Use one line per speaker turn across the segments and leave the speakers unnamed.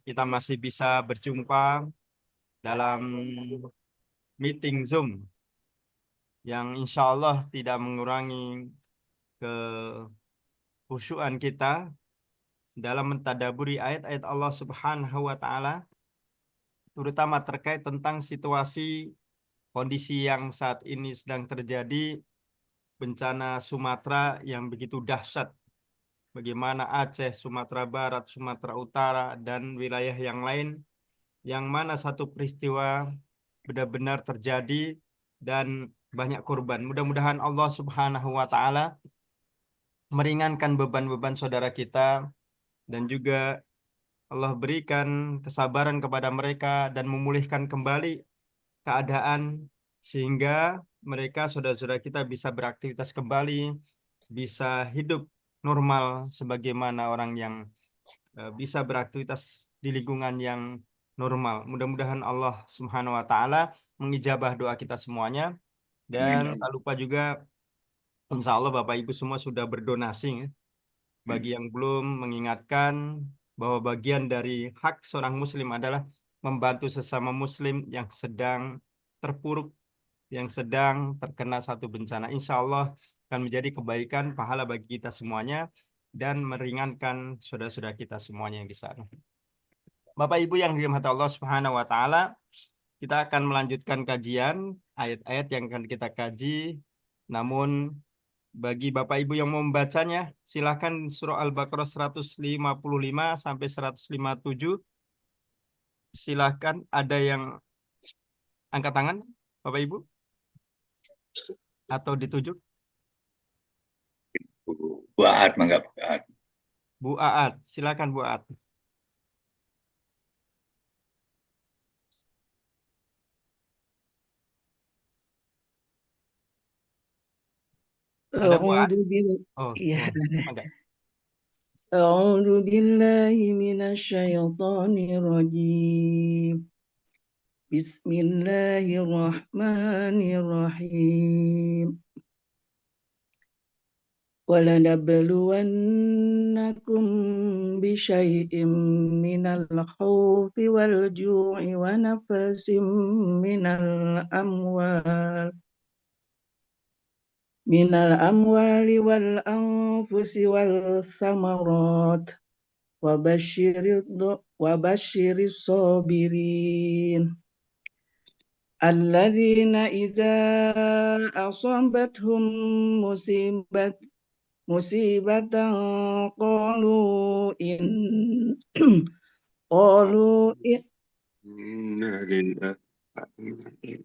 kita masih bisa berjumpa dalam meeting Zoom yang insya Allah tidak mengurangi kekhusyuan kita dalam mentadaburi ayat-ayat Allah Subhanahu wa Ta'ala, terutama terkait tentang situasi kondisi yang saat ini sedang terjadi, bencana Sumatera yang begitu dahsyat. Bagaimana Aceh, Sumatera Barat, Sumatera Utara, dan wilayah yang lain, yang mana satu peristiwa benar-benar terjadi dan banyak korban. Mudah-mudahan Allah Subhanahu wa Ta'ala meringankan beban-beban saudara kita, dan juga Allah berikan kesabaran kepada mereka dan memulihkan kembali keadaan sehingga mereka, saudara-saudara kita, bisa beraktivitas kembali, bisa hidup normal sebagaimana orang yang bisa beraktivitas di lingkungan yang normal. Mudah-mudahan Allah Subhanahu wa Ta'ala mengijabah doa kita semuanya. Dan tak lupa juga, insya Allah Bapak Ibu semua sudah berdonasi, ya. Bagi yang belum, mengingatkan bahwa bagian dari hak seorang muslim adalah membantu sesama muslim yang sedang terpuruk, yang sedang terkena satu bencana. Insya Allah akan menjadi kebaikan, pahala bagi kita semuanya, dan meringankan saudara-saudara kita semuanya yang di sana. Bapak Ibu yang dirahmati Allah Subhanahu wa Ta'ala, kita akan melanjutkan kajian ayat-ayat yang akan kita kaji. Namun bagi Bapak Ibu yang mau membacanya, silakan surah Al-Baqarah 155 sampai 157. Silakan, ada yang angkat tangan, Bapak Ibu, atau ditujuk?
Bu Aat, mangga Bu Aat.
Bu Aat, silakan Bu Aat. Ada Bu Aat?
أعوذ بال...
Oh,
يا
enggak.
أعوذ بالله من الشيطان الرجيم بسم الله الرحمن الرحيم ولنبلونكم بشيء من الخوف والجوع ونفس من الأموال والأنفس والثمرات وبشر الصابرين الذين إذا أصابتهم مصيبة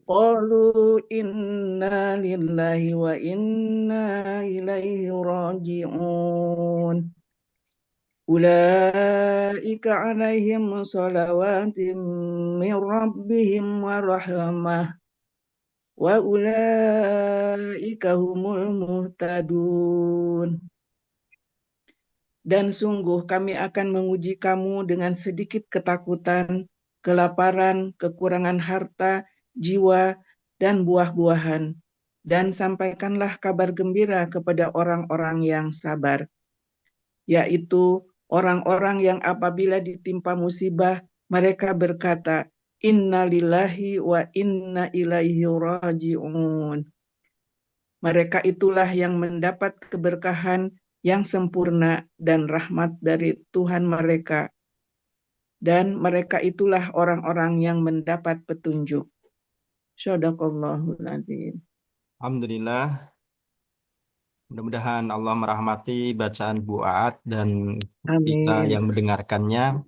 قالوا إنا لله وإنا إليه راجعون أولئك عليهم صلوات من ربهم ورحمة وأولئك هم المهتدون. Dan sungguh kami akan menguji kamu dengan sedikit ketakutan, kelaparan, kekurangan harta, jiwa, dan buah-buahan. Dan sampaikanlah kabar gembira kepada orang-orang yang sabar, yaitu orang-orang yang apabila ditimpa musibah, mereka berkata, Inna lillahi wa inna ilaihi raji'un. Mereka itulah yang mendapat keberkahan yang sempurna dan rahmat dari Tuhan mereka. Dan mereka itulah orang-orang yang mendapat petunjuk. Shadaqallahul adzim.
Alhamdulillah. Mudah-mudahan Allah merahmati bacaan Bu Aat dan kita
Amin.
yang mendengarkannya,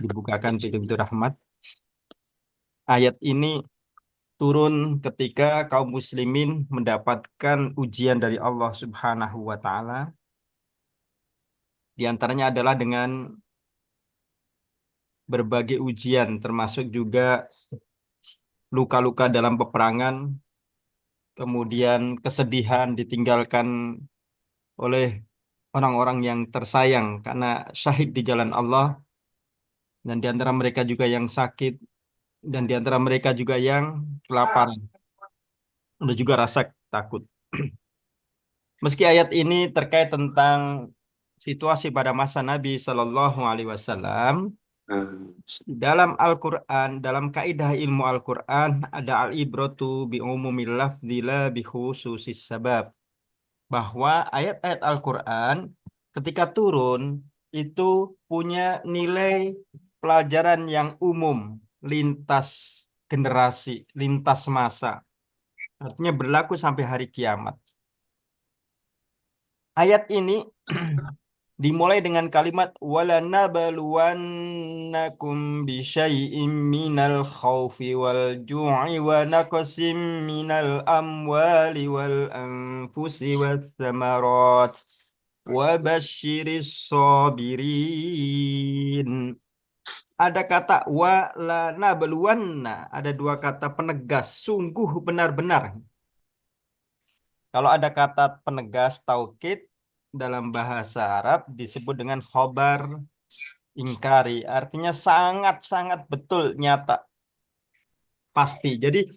dibukakan pintu-pintu rahmat. Ayat ini turun ketika kaum muslimin mendapatkan ujian dari Allah Subhanahu wa Ta'ala. Di antaranya adalah dengan berbagai ujian, termasuk juga luka-luka dalam peperangan, kemudian kesedihan ditinggalkan oleh orang-orang yang tersayang karena syahid di jalan Allah, dan di antara mereka juga yang sakit, dan di antara mereka juga yang kelaparan, dan juga rasa takut. Meski ayat ini terkait tentang situasi pada masa Nabi Shallallahu Alaihi Wasallam, Dalam Al-Quran, dalam kaidah ilmu Al-Quran, ada al-ibratu bi umumil lafzi la bi khususis sabab. Bahwa ayat-ayat Al-Quran ketika turun itu punya nilai pelajaran yang umum, lintas generasi, lintas masa. Artinya berlaku sampai hari kiamat. Ayat ini dimulai dengan kalimat wala nabluwannakum bisyai'im minal khaufi wal ju'i wa naqsim minal amwali wal anfusi was samarat wa basyiris sabirin. Ada kata wala nabluwanna, ada dua kata penegas, sungguh benar-benar. Kalau ada kata penegas taukid dalam bahasa Arab disebut dengan khobar ingkari. Artinya sangat-sangat betul, nyata, pasti. Jadi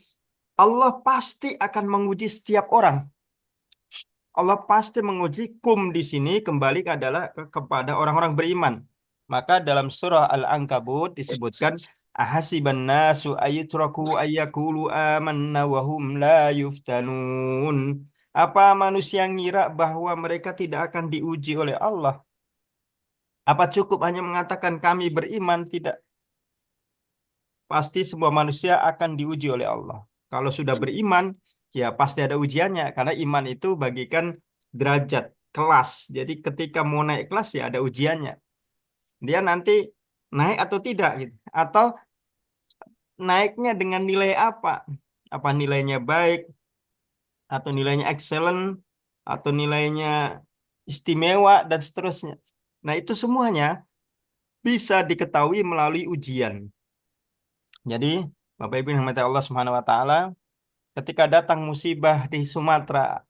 Allah pasti akan menguji setiap orang. Allah pasti menguji di sini kembali adalah kepada orang-orang beriman. Maka dalam surah Al-Ankabut disebutkan ahasiban nasu ayutraku ayyakulu amanna wa hum la yuftanun. Apa manusia ngira bahwa mereka tidak akan diuji oleh Allah? Apa cukup hanya mengatakan kami beriman? Tidak. Pasti semua manusia akan diuji oleh Allah. Kalau sudah beriman, ya pasti ada ujiannya. Karena iman itu bagikan derajat, kelas. Jadi ketika mau naik kelas ya ada ujiannya. Dia nanti naik atau tidak gitu. Atau naiknya dengan nilai apa? Apa nilainya baik atau nilainya excellent atau nilainya istimewa dan seterusnya. Nah, itu semuanya bisa diketahui melalui ujian. Jadi, Bapak Ibu yang dirahmati Allah Subhanahu wa taala, ketika datang musibah di Sumatera,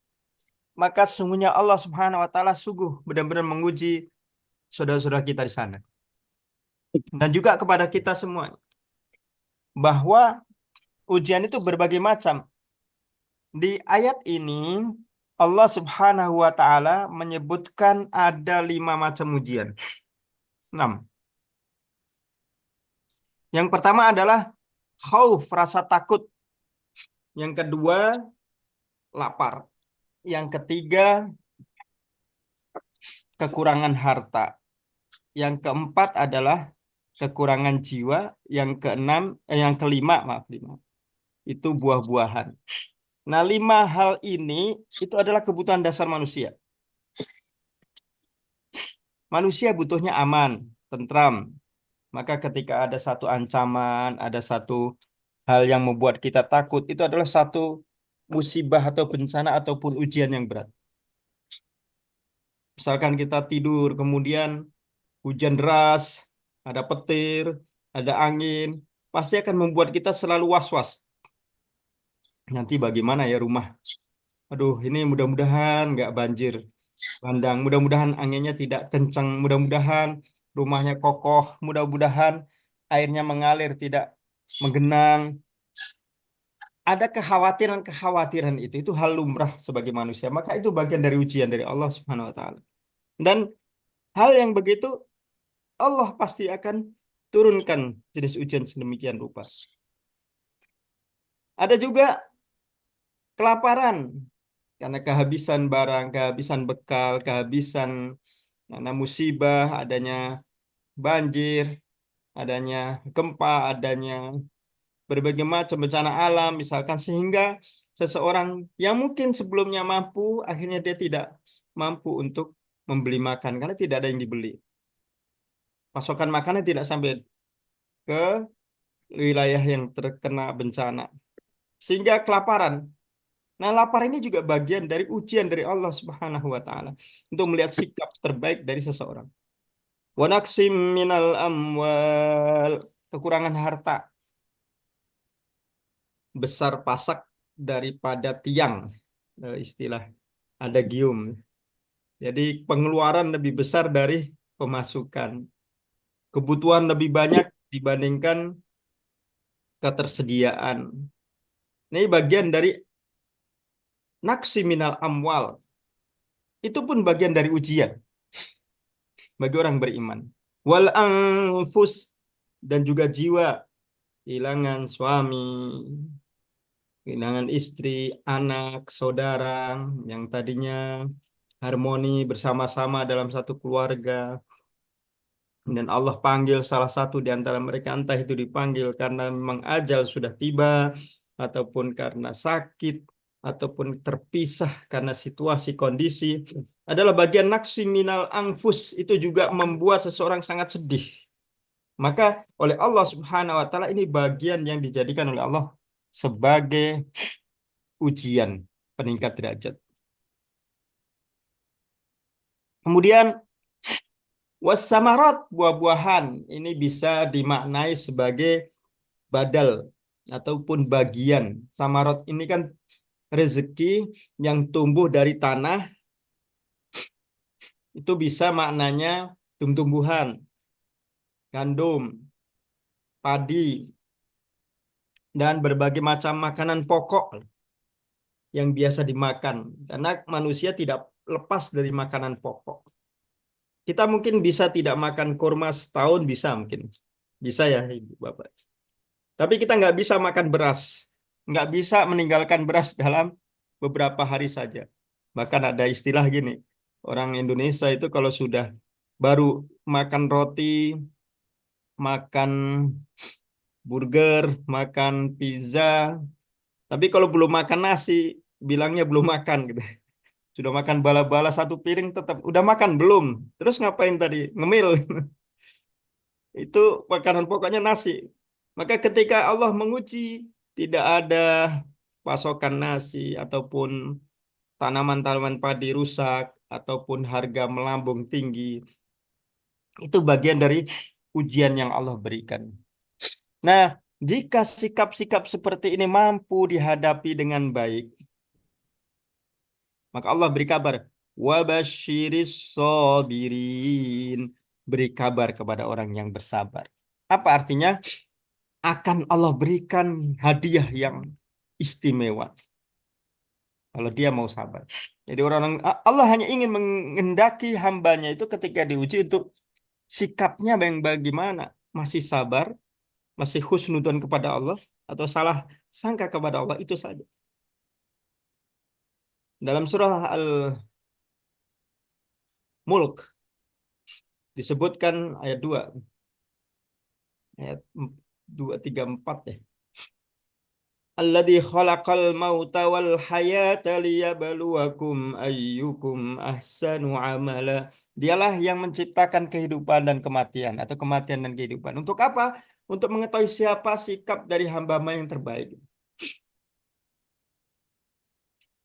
maka sesungguhnya Allah Subhanahu wa taala sungguh benar-benar menguji saudara-saudara kita di sana. Dan juga kepada kita semua bahwa ujian itu berbagai macam. Di ayat ini Allah Subhanahu wa taala menyebutkan ada 5 macam ujian. 6. Yang pertama adalah khauf, rasa takut. Yang kedua, lapar. Yang ketiga, kekurangan harta. Yang keempat adalah kekurangan jiwa. Yang kelima, itu buah-buahan. Nah, 5 hal ini itu adalah kebutuhan dasar manusia. Manusia butuhnya aman, tentram. Maka ketika ada satu ancaman, ada satu hal yang membuat kita takut, itu adalah satu musibah atau bencana ataupun ujian yang berat. Misalkan kita tidur, kemudian hujan deras, ada petir, ada angin, pasti akan membuat kita selalu was-was. Nanti bagaimana ya rumah? Aduh, ini mudah-mudahan nggak banjir bandang, mudah-mudahan anginnya tidak kencang, mudah-mudahan rumahnya kokoh, mudah-mudahan airnya mengalir tidak menggenang. Ada kekhawatiran-kekhawatiran itu hal lumrah sebagai manusia. Maka itu bagian dari ujian dari Allah Subhanahu wa taala. Dan hal yang begitu Allah pasti akan turunkan jenis ujian sedemikian rupa. Ada juga kelaparan karena kehabisan barang, kehabisan bekal, kehabisan karena musibah, adanya banjir, adanya gempa, adanya berbagai macam bencana alam misalkan, sehingga seseorang yang mungkin sebelumnya mampu akhirnya dia tidak mampu untuk membeli makan karena tidak ada yang dibeli. Pasokan makanan tidak sampai ke wilayah yang terkena bencana sehingga kelaparan. Nah, lapar ini juga bagian dari ujian dari Allah Subhanahu wa taala untuk melihat sikap terbaik dari seseorang. Wa naqsim minal amwal, kekurangan harta. Besar pasak daripada tiang, istilah adagium. Jadi pengeluaran lebih besar dari pemasukan. Kebutuhan lebih banyak dibandingkan ketersediaan. Ini bagian dari naksi minal amwal. Itu pun bagian dari ujian bagi orang beriman. Wal anfus, dan juga jiwa, kehilangan suami, kehilangan istri, anak, saudara yang tadinya harmoni bersama-sama dalam satu keluarga. Dan Allah panggil salah satu di antara mereka, entah itu dipanggil karena memang ajal sudah tiba, ataupun karena sakit, ataupun terpisah karena situasi kondisi, adalah bagian naksi minal anfus, itu juga membuat seseorang sangat sedih. Maka oleh Allah Subhanahu wa taala ini bagian yang dijadikan oleh Allah sebagai ujian peningkat derajat. Kemudian wassamarat, buah-buahan, ini bisa dimaknai sebagai badal ataupun bagian. Samarat ini kan rezeki yang tumbuh dari tanah, itu bisa maknanya tumbuh-tumbuhan, gandum, padi, dan berbagai macam makanan pokok yang biasa dimakan. Karena manusia tidak lepas dari makanan pokok. Kita mungkin bisa tidak makan kurma setahun, bisa mungkin. Bisa ya Ibu Bapak. Tapi kita nggak bisa makan beras. Nggak bisa meninggalkan beras dalam beberapa hari saja. Bahkan ada istilah gini, orang Indonesia itu kalau sudah baru makan roti, makan burger, makan pizza, tapi kalau belum makan nasi, bilangnya belum makan gitu. Sudah makan bala-bala satu piring tetap, udah makan belum? Terus ngapain tadi? Ngemil. Itu makanan pokoknya nasi. Maka ketika Allah menguji, tidak ada pasokan nasi, ataupun tanaman-tanaman padi rusak, ataupun harga melambung tinggi, itu bagian dari ujian yang Allah berikan. Nah, jika sikap-sikap seperti ini mampu dihadapi dengan baik, maka Allah beri kabar, wabasyiris sabirin, beri kabar kepada orang yang bersabar. Apa artinya? Akan Allah berikan hadiah yang istimewa kalau dia mau sabar. Jadi orang Allah hanya ingin menghendaki hambanya itu ketika diuji untuk sikapnya yang bagaimana, masih sabar, masih husnudon kepada Allah, atau salah sangka kepada Allah, itu saja. Dalam surah Al-Mulk disebutkan ayat 2, ayat 2, 3, 4 ya. Alladzi khalaqal mauta wal hayata liyabluwakum ayyukum ahsanu amala. Dialah yang menciptakan kehidupan dan kematian, atau kematian dan kehidupan. Untuk apa? Untuk mengetahui siapa sikap dari hamba-Hamba yang terbaik.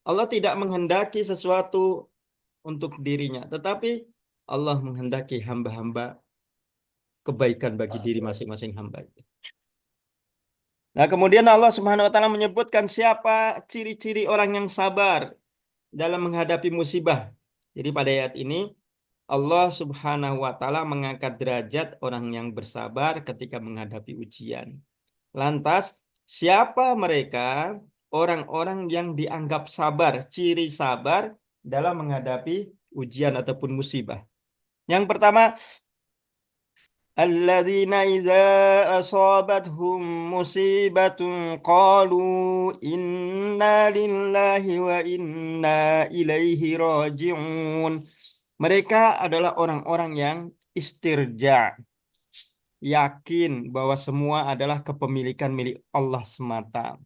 Allah tidak menghendaki sesuatu untuk dirinya, tetapi Allah menghendaki hamba-hamba kebaikan bagi diri masing-masing hamba. Nah, kemudian Allah Subhanahu wa taala menyebutkan siapa ciri-ciri orang yang sabar dalam menghadapi musibah. Jadi pada ayat ini Allah Subhanahu wa taala mengangkat derajat orang yang bersabar ketika menghadapi ujian. Lantas, siapa mereka orang-orang yang dianggap sabar, ciri sabar dalam menghadapi ujian ataupun musibah? Yang pertama, alladzina idza asabathum musibatun qalu inna lillahi wa inna ilaihi raji'un. Mereka adalah orang-orang yang istirja, yakin bahwa semua adalah kepemilikan milik Allah semata.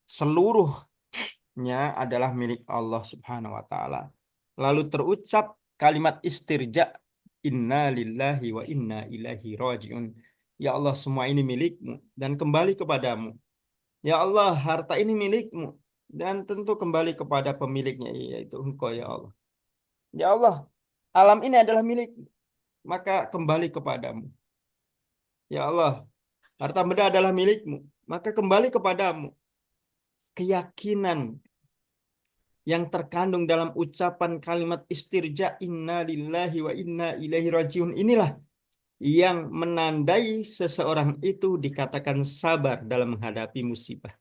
Seluruhnya adalah milik Allah Subhanahu wa taala. Lalu terucap kalimat istirja, inna lillahi wa inna ilaihi raji'un. Ya Allah, semua ini milikmu dan kembali kepadamu. Ya Allah, harta ini milikmu dan tentu kembali kepada pemiliknya, yaitu Engkau ya Allah. Ya Allah, alam ini adalah milikmu, maka kembali kepadamu. Ya Allah, harta benda adalah milikmu, maka kembali kepadamu. Keyakinan yang terkandung dalam ucapan kalimat istirja, inna lillahi wa inna ilaihi rajiun, inilah yang menandai seseorang itu dikatakan sabar dalam menghadapi musibah.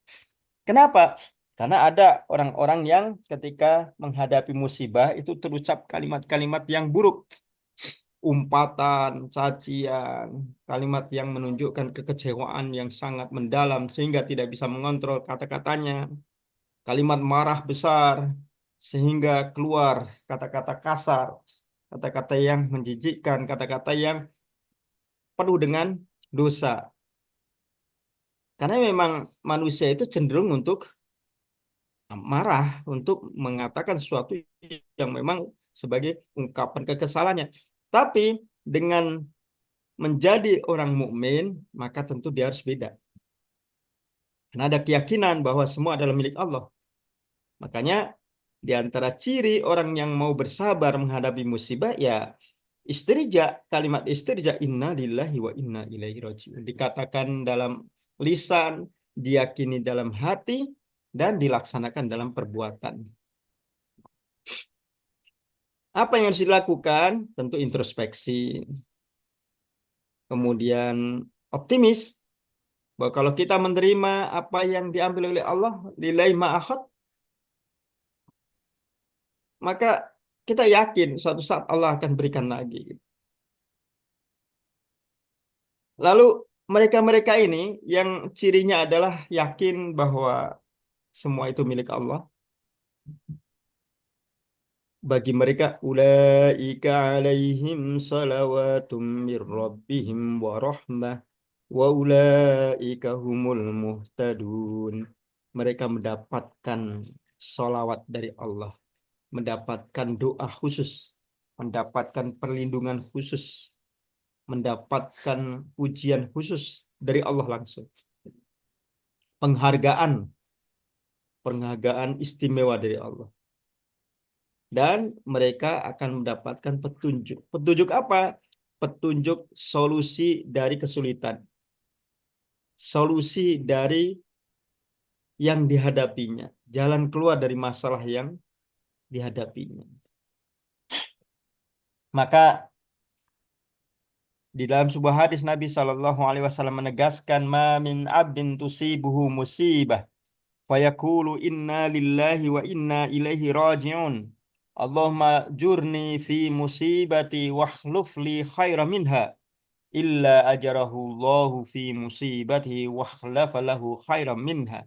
Kenapa? Karena ada orang-orang yang ketika menghadapi musibah itu terucap kalimat-kalimat yang buruk. umpatan, cacian, kalimat yang menunjukkan kekecewaan yang sangat mendalam sehingga tidak bisa mengontrol kata-katanya, kalimat marah besar sehingga keluar kata-kata kasar, kata-kata yang menjijikkan, kata-kata yang penuh dengan dosa. Karena memang manusia itu cenderung untuk marah, untuk mengatakan sesuatu yang memang sebagai ungkapan kekesalannya. Tapi dengan menjadi orang mukmin, maka tentu dia harus beda. Karena ada keyakinan bahwa semua adalah milik Allah. Makanya di antara ciri orang yang mau bersabar menghadapi musibah, ya istirja, kalimat istirja, inna lillahi wa inna ilaihi raji'un. Dikatakan dalam lisan, diyakini dalam hati, dan dilaksanakan dalam perbuatan. Apa yang harus dilakukan? Tentu introspeksi. Kemudian optimis, bahwa kalau kita menerima apa yang diambil oleh Allah, lillahi ma'akhad, maka kita yakin suatu saat Allah akan berikan lagi. Lalu mereka-mereka ini yang cirinya adalah yakin bahwa semua itu milik Allah. Bagi mereka, ulaika alaihim salawatum mir rabbihim wa rahmah wa ulaika humul muhtadun. Mereka mendapatkan salawat dari Allah, mendapatkan doa khusus, mendapatkan perlindungan khusus, mendapatkan pujian khusus dari Allah langsung. Penghargaan istimewa dari Allah. Dan mereka akan mendapatkan petunjuk. Petunjuk apa? Petunjuk solusi dari kesulitan. Solusi dari yang dihadapinya. Jalan keluar dari masalah yang dihadapinya. Maka di dalam sebuah hadis Nabi SAW menegaskan, ma min abdin tusibuhu musibah fayaqulu inna lillahi wa inna ilaihi raji'un. Allahumma jurni fi musibati wakhluf li khaira minha illa ajarahu Allahu fi musibatihi wakhlafa lahu khaira minha.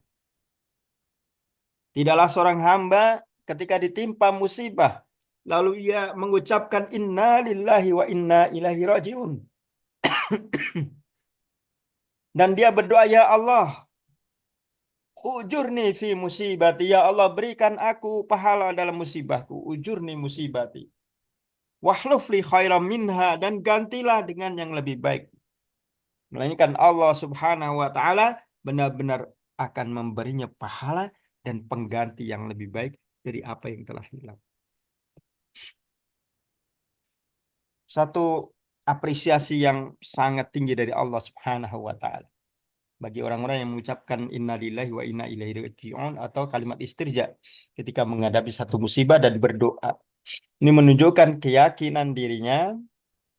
Tidaklah seorang hamba ketika ditimpa musibah lalu ia mengucapkan inna lillahi wa inna ilaihi raji'un. Dan dia berdoa, ya Allah, ujurni fi musibati, ya Allah berikan aku pahala dalam musibahku, ujurni musibati. Wakhluf li khairam minha, dan gantilah dengan yang lebih baik. Melainkan Allah Subhanahu wa taala benar-benar akan memberinya pahala dan pengganti yang lebih baik dari apa yang telah hilang. Satu apresiasi yang sangat tinggi dari Allah Subhanahu wa taala bagi orang-orang yang mengucapkan innalillahi wa inna ilaihi raji'un atau kalimat istirja ketika menghadapi satu musibah dan berdoa. Ini menunjukkan keyakinan dirinya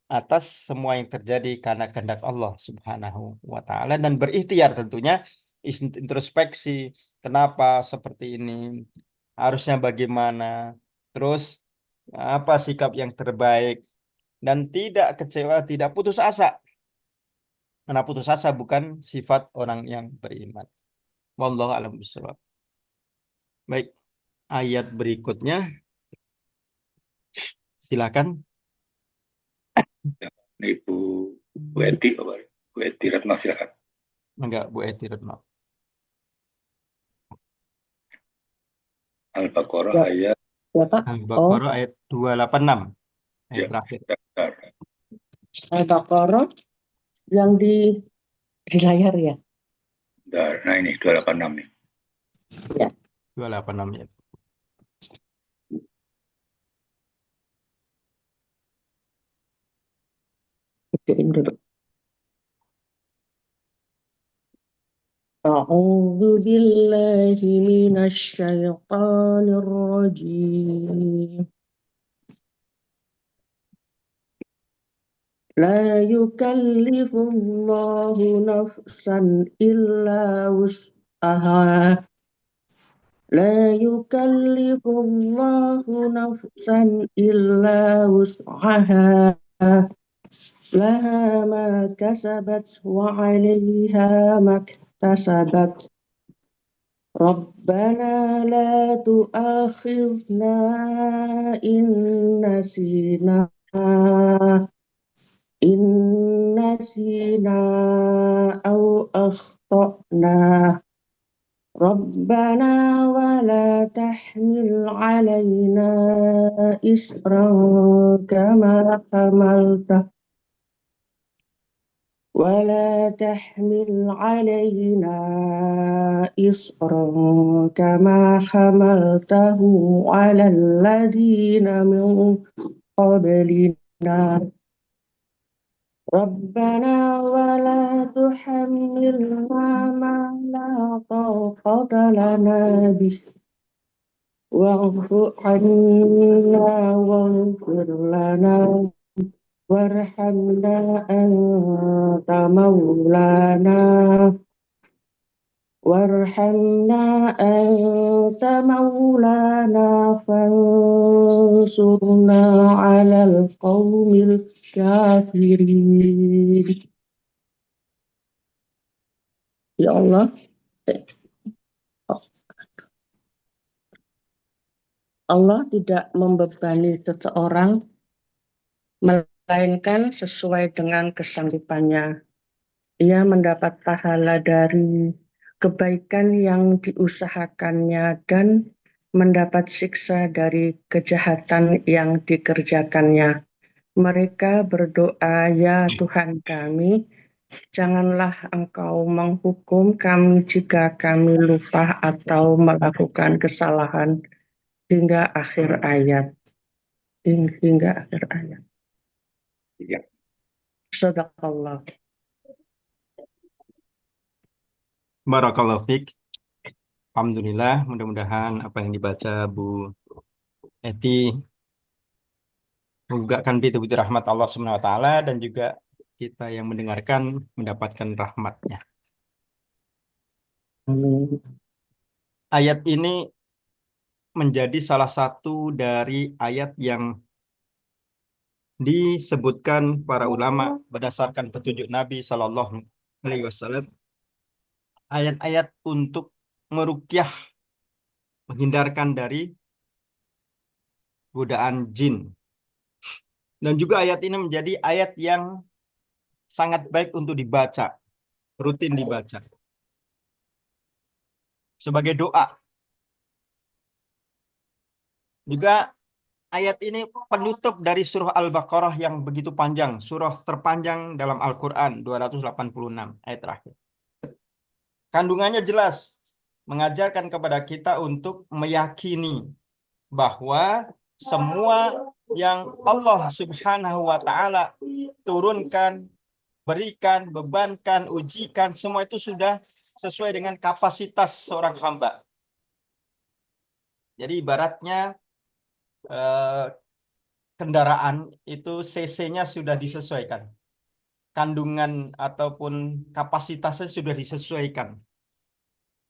atas semua yang terjadi karena kehendak Allah Subhanahu wa taala dan berikhtiar tentunya introspeksi, kenapa seperti ini? Harusnya bagaimana? Terus apa sikap yang terbaik? Dan tidak kecewa, tidak putus asa. Karena putus asa bukan sifat orang yang beriman. Wallahu a'lam bishawab. Baik, ayat berikutnya. Silakan.
Ibu Eti, Bu Eti Retno, silakan.
Enggak, Bu Eti Retno.
Al-Baqarah
Ya,
ayat
ya Pak.
Al-Baqarah ayat 286. Ayat
Ya.
terakhir.
Al-Baqarah yang di layar ya.
Nah ini 286 nih.
Ya.
286 ya.
Gedein dulu. A'udzu billahi minasy syaithanir rajim. La yukallifullahu nafsan illa wus'aha. La yukallifullahu nafsan illa wus'aha. لها ما كسبت وعليها ما اكتسبت ربنا لا تؤاخذنا إن نسينا أو أخطأنا ربنا ولا تحمل علينا إصرا كما حملته ولا تحمل علينا إصرا كما حملته على الذين من قبلنا ربنا ولا تحملنا ما لا طاقة لنا به واعف عنا واغفر لنا وارحمنا أنت مولانا فانصرنا على القوم الكافرين. Ya Allah, Allah tidak membebani seseorang melainkan sesuai dengan kesanggupannya. Ia mendapat pahala dari kebaikan yang diusahakannya dan mendapat siksa dari kejahatan yang dikerjakannya. Mereka berdoa, "Ya Tuhan kami, janganlah Engkau menghukum kami jika kami lupa atau melakukan kesalahan." Hingga akhir ayat.
Ya.
Sadaqallah.
Barakallahu fiik. Alhamdulillah, mudah-mudahan apa yang dibaca Bu Eti menggerakkan pintu-pintu rahmat Allah Subhanahu wa taala dan juga kita yang mendengarkan mendapatkan rahmatnya. Ayat ini menjadi salah satu dari ayat yang disebutkan para ulama berdasarkan petunjuk Nabi Shallallahu Alaihi Wasallam, ayat-ayat untuk meruqyah, menghindarkan dari godaan jin. Dan juga ayat ini menjadi ayat yang sangat baik untuk dibaca, rutin dibaca sebagai doa. Juga ayat ini penutup dari surah Al-Baqarah yang begitu panjang, surah terpanjang dalam Al-Quran, 286 ayat terakhir. Kandungannya jelas, mengajarkan kepada kita untuk meyakini bahwa semua yang Allah Subhanahu wa taala turunkan, berikan, bebankan, ujikan, semua itu sudah sesuai dengan kapasitas seorang hamba. Jadi ibaratnya kendaraan itu cc-nya sudah disesuaikan. Kandungan ataupun kapasitasnya sudah disesuaikan.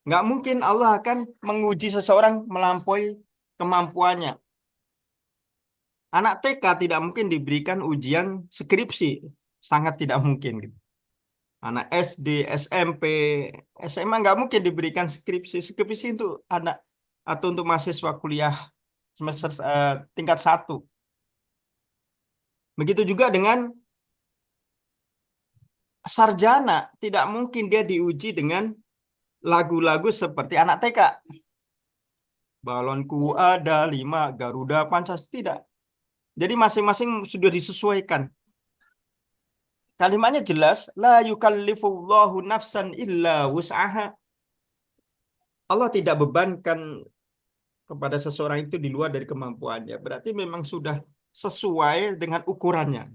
Nggak mungkin Allah akan menguji seseorang melampaui kemampuannya. Anak TK tidak mungkin diberikan ujian skripsi. Sangat tidak mungkin. Anak SD, SMP, SMA nggak mungkin diberikan skripsi. Skripsi itu anak atau untuk mahasiswa kuliah semester tingkat 1. Begitu juga dengan sarjana, tidak mungkin dia diuji dengan lagu-lagu seperti anak TK. Balonku ada 5, Garuda Pancasila, tidak. Jadi masing-masing sudah disesuaikan. Kalimatnya jelas, la yukallifullahu nafsan illa wus'aha. Allah tidak bebankan kepada seseorang itu di luar dari kemampuannya. Berarti memang sudah sesuai dengan ukurannya.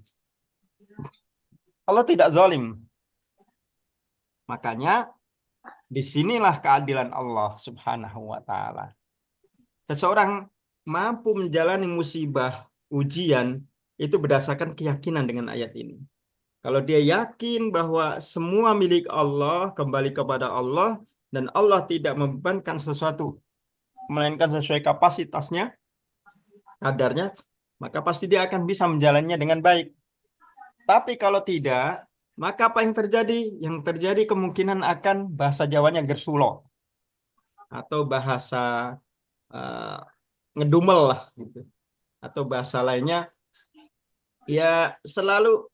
Allah tidak zalim. Makanya disinilah keadilan Allah Subhanahu wa taala. Seseorang mampu menjalani musibah, ujian, itu berdasarkan keyakinan dengan ayat ini. Kalau dia yakin bahwa semua milik Allah, kembali kepada Allah, dan Allah tidak membebankan sesuatu, melainkan sesuai kapasitasnya, kadarnya, maka pasti dia akan bisa menjalannya dengan baik. Tapi kalau tidak, maka apa yang terjadi? Yang terjadi kemungkinan akan bahasa Jawanya gersulo atau bahasa eh, ngedumel lah gitu. Atau bahasa lainnya ya selalu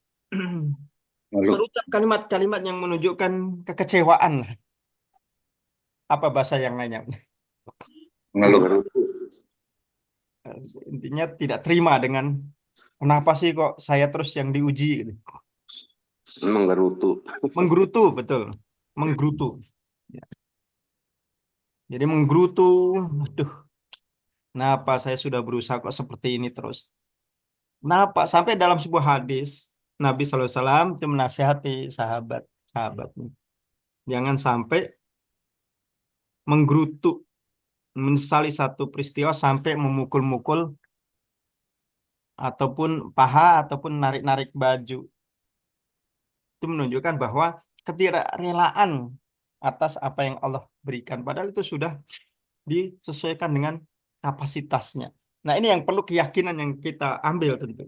Lalu
terucap kalimat-kalimat yang menunjukkan kekecewaan lah. Apa bahasa yang lainnya?
ngeluh.
Intinya tidak terima dengan kenapa sih kok saya terus yang diuji gitu.
Menggerutu.
Menggerutu, betul. Menggerutu. Ya. Jadi menggerutu, aduh, kenapa saya sudah berusaha kok seperti ini terus? Kenapa? Sampai dalam sebuah hadis, Nabi SAW itu menasihati sahabatnya. Jangan sampai menggerutu, menyesali satu peristiwa sampai memukul-mukul ataupun paha ataupun narik-narik baju. Itu menunjukkan bahwa ketidakrelaan atas apa yang Allah berikan. Padahal itu sudah disesuaikan dengan kapasitasnya. Nah, ini yang perlu keyakinan yang kita ambil tentu.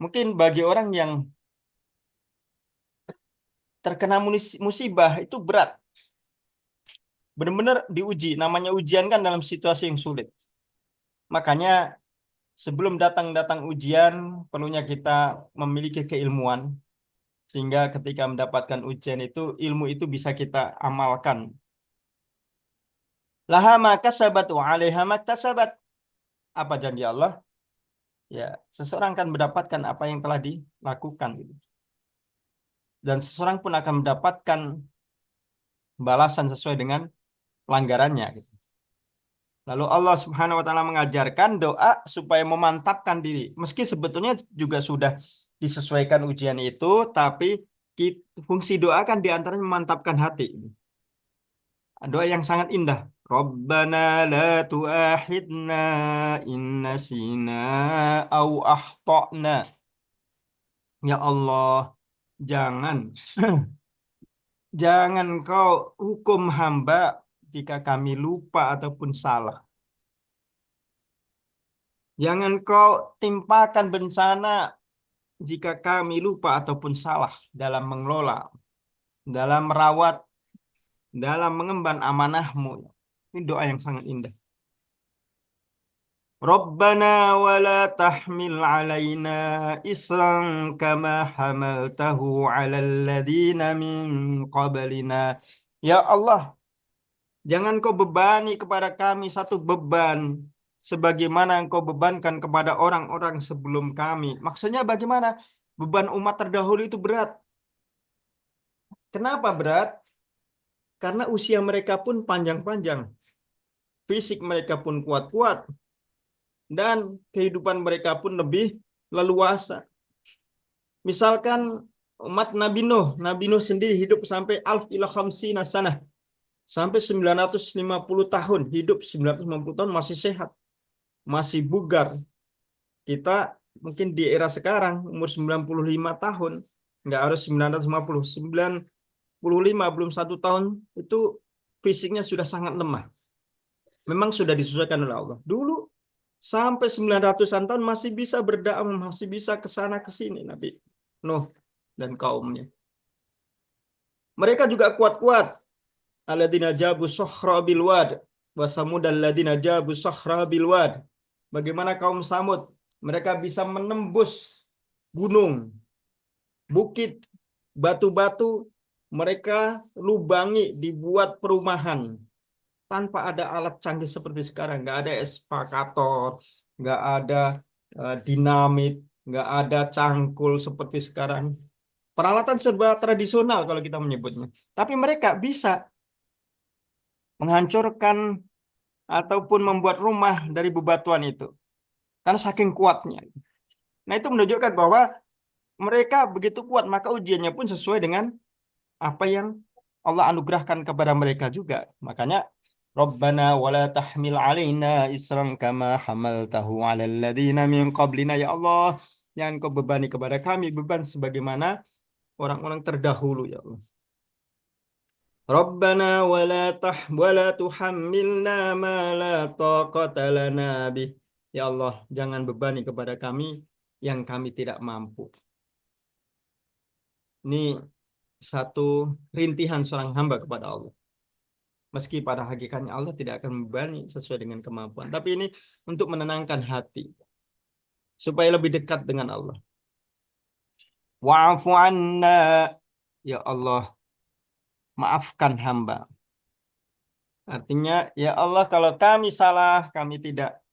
Mungkin bagi orang yang terkena musibah itu berat. Benar-benar diuji. Namanya ujian kan dalam situasi yang sulit. Makanya sebelum datang ujian, perlunya kita memiliki keilmuan. Sehingga ketika mendapatkan ujian itu, ilmu itu bisa kita amalkan. Laha ma kasabat wa 'alaiha maktasabat. Apa janji Allah? Ya, seseorang akan mendapatkan apa yang telah dilakukan gitu. Dan seseorang pun akan mendapatkan balasan sesuai dengan pelanggarannya gitu. Lalu Allah Subhanahu wa taala mengajarkan doa supaya memantapkan diri. Meski sebetulnya juga sudah disesuaikan ujian itu, tapi fungsi doa kan diantaranya memantapkan hati. Doa yang sangat indah. Rabbana la tu'akhidna in nasina au akhtana. Ya Allah, jangan jangan kau hukum hamba jika kami lupa ataupun salah. Jangan kau timpakan bencana jika kami lupa ataupun salah dalam mengelola, dalam merawat, dalam mengemban amanahmu. Ini doa yang sangat indah. Rabbana wa la tahmil alaina isran kama hamaltahu ala alladhina min qablina. Ya Allah, jangan kau bebani kepada kami satu beban sebagaimana engkau bebankan kepada orang-orang sebelum kami. Maksudnya bagaimana? Beban umat terdahulu itu berat. Kenapa berat? Karena usia mereka pun panjang-panjang. Fisik mereka pun kuat-kuat. Dan kehidupan mereka pun lebih leluasa. Misalkan umat Nabi Nuh sendiri hidup sampai alf ila khamsina sanah. Sampai 950 tahun. Hidup 950 tahun masih sehat. Masih bugar. Kita mungkin di era sekarang umur 95 tahun, nggak harus 950, 95 belum 1 tahun itu fisiknya sudah sangat lemah. Memang sudah disesuaikan oleh Allah. Dulu sampai 900-an tahun masih bisa berdakwah, masih bisa ke sana ke sini Nabi Nuh dan kaumnya. Mereka juga kuat-kuat. Alladzina jabu sokhra bil wad wa samudal ladzina jabu sokhra bil wad. Bagaimana kaum Samud? Mereka bisa menembus gunung, bukit, batu-batu, mereka lubangi, dibuat perumahan. Tanpa ada alat canggih seperti sekarang. Nggak ada eskavator, nggak ada dinamit, nggak ada cangkul seperti sekarang. Peralatan serba tradisional kalau kita menyebutnya. Tapi mereka bisa menghancurkan ataupun membuat rumah dari bebatuan itu. Karena saking kuatnya. Nah, itu menunjukkan bahwa mereka begitu kuat, maka ujiannya pun sesuai dengan apa yang Allah anugerahkan kepada mereka juga. Makanya, Rabbana wa la tahmil alaina isran kama hamaltahu ala alladhina min qablina. Ya Allah, jangan kau bebani kepada kami beban sebagaimana orang-orang terdahulu, ya Allah. Rabbana wa la tuhammilna ma la taqata lana bih. Ya Allah, jangan bebani kepada kami yang kami tidak mampu. Ini satu rintihan seorang hamba kepada Allah. Meski pada hakikatnya Allah tidak akan membebani sesuai dengan kemampuan. Tapi ini untuk menenangkan hati. Supaya lebih dekat dengan Allah. Wa'afu anna. Ya Allah, maafkan hamba. Artinya, ya Allah, kalau kami salah, kami tidak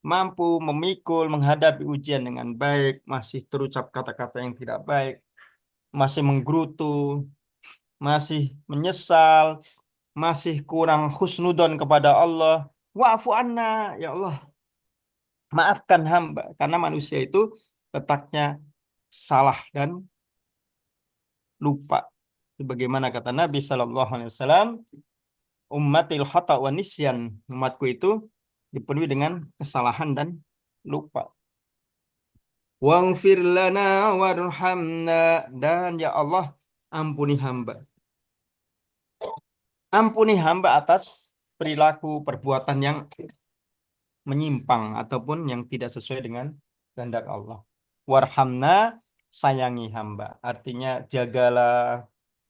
mampu memikul, menghadapi ujian dengan baik, masih terucap kata-kata yang tidak baik, masih menggerutu, masih menyesal, masih kurang husnudon kepada Allah. Wa'fu anna, ya Allah, maafkan hamba. Karena manusia itu letaknya salah dan lupa. Sebagaimana kata Nabi SAW, ummatil khata wa nisyan, umatku itu dipenuhi dengan kesalahan dan lupa. Waghfir lana warhamna, dan ya Allah ampuni hamba. Ampuni hamba atas perilaku perbuatan yang menyimpang ataupun yang tidak sesuai dengan kehendak Allah. Warhamna, sayangi hamba. Artinya jagalah,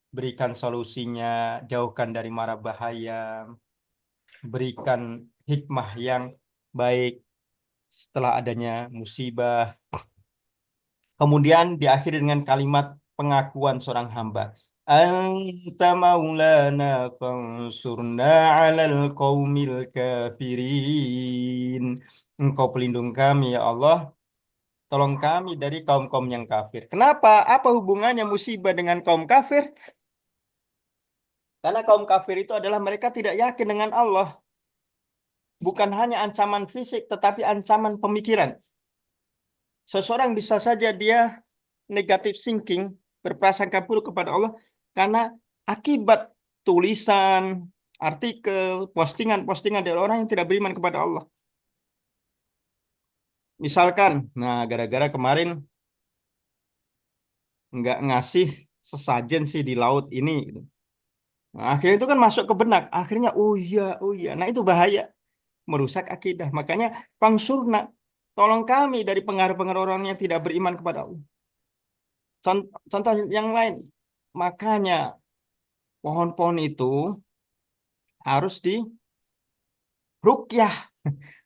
berikan solusinya, jauhkan dari mara bahaya, berikan hikmah yang baik setelah adanya musibah. Kemudian diakhiri dengan kalimat pengakuan seorang hamba. Anta maulana fansurna 'alal qaumil kafirin. Engkau pelindung kami ya Allah. Tolong kami dari kaum-kaum yang kafir. Kenapa? Apa hubungannya musibah dengan kaum kafir? Karena kaum kafir itu adalah mereka tidak yakin dengan Allah. Bukan hanya ancaman fisik, tetapi ancaman pemikiran. Seseorang bisa saja dia negative thinking, berprasangka buruk kepada Allah, karena akibat tulisan, artikel, postingan-postingan dari orang yang tidak beriman kepada Allah. Misalkan, nah gara-gara kemarin nggak ngasih sesajen sih di laut ini. Nah, akhirnya itu kan masuk ke benak. Akhirnya, oh iya. Nah itu bahaya. Merusak akidah. Makanya, pangsurna, tolong kami dari pengaruh-pengaruh orang yang tidak beriman kepada Allah. Contoh yang lain. Makanya, pohon-pohon itu harus diruqyah.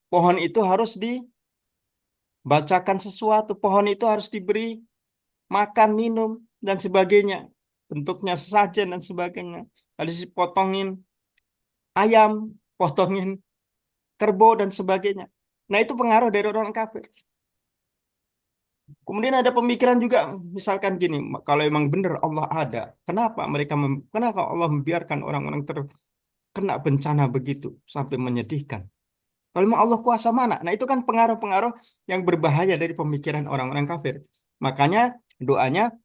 Pohon itu harus dibacakan sesuatu. Pohon itu harus diberi makan, minum, dan sebagainya. Bentuknya sesajen dan sebagainya. Harus dipotongin ayam, potongin kerbau, dan sebagainya. Nah, itu pengaruh dari orang kafir. Kemudian ada pemikiran juga, misalkan gini, kalau emang benar Allah ada, kenapa Allah membiarkan orang-orang terkena bencana begitu, sampai menyedihkan? Kalau memang Allah kuasa mana? Nah, itu kan pengaruh-pengaruh yang berbahaya dari pemikiran orang-orang kafir. Makanya doanya,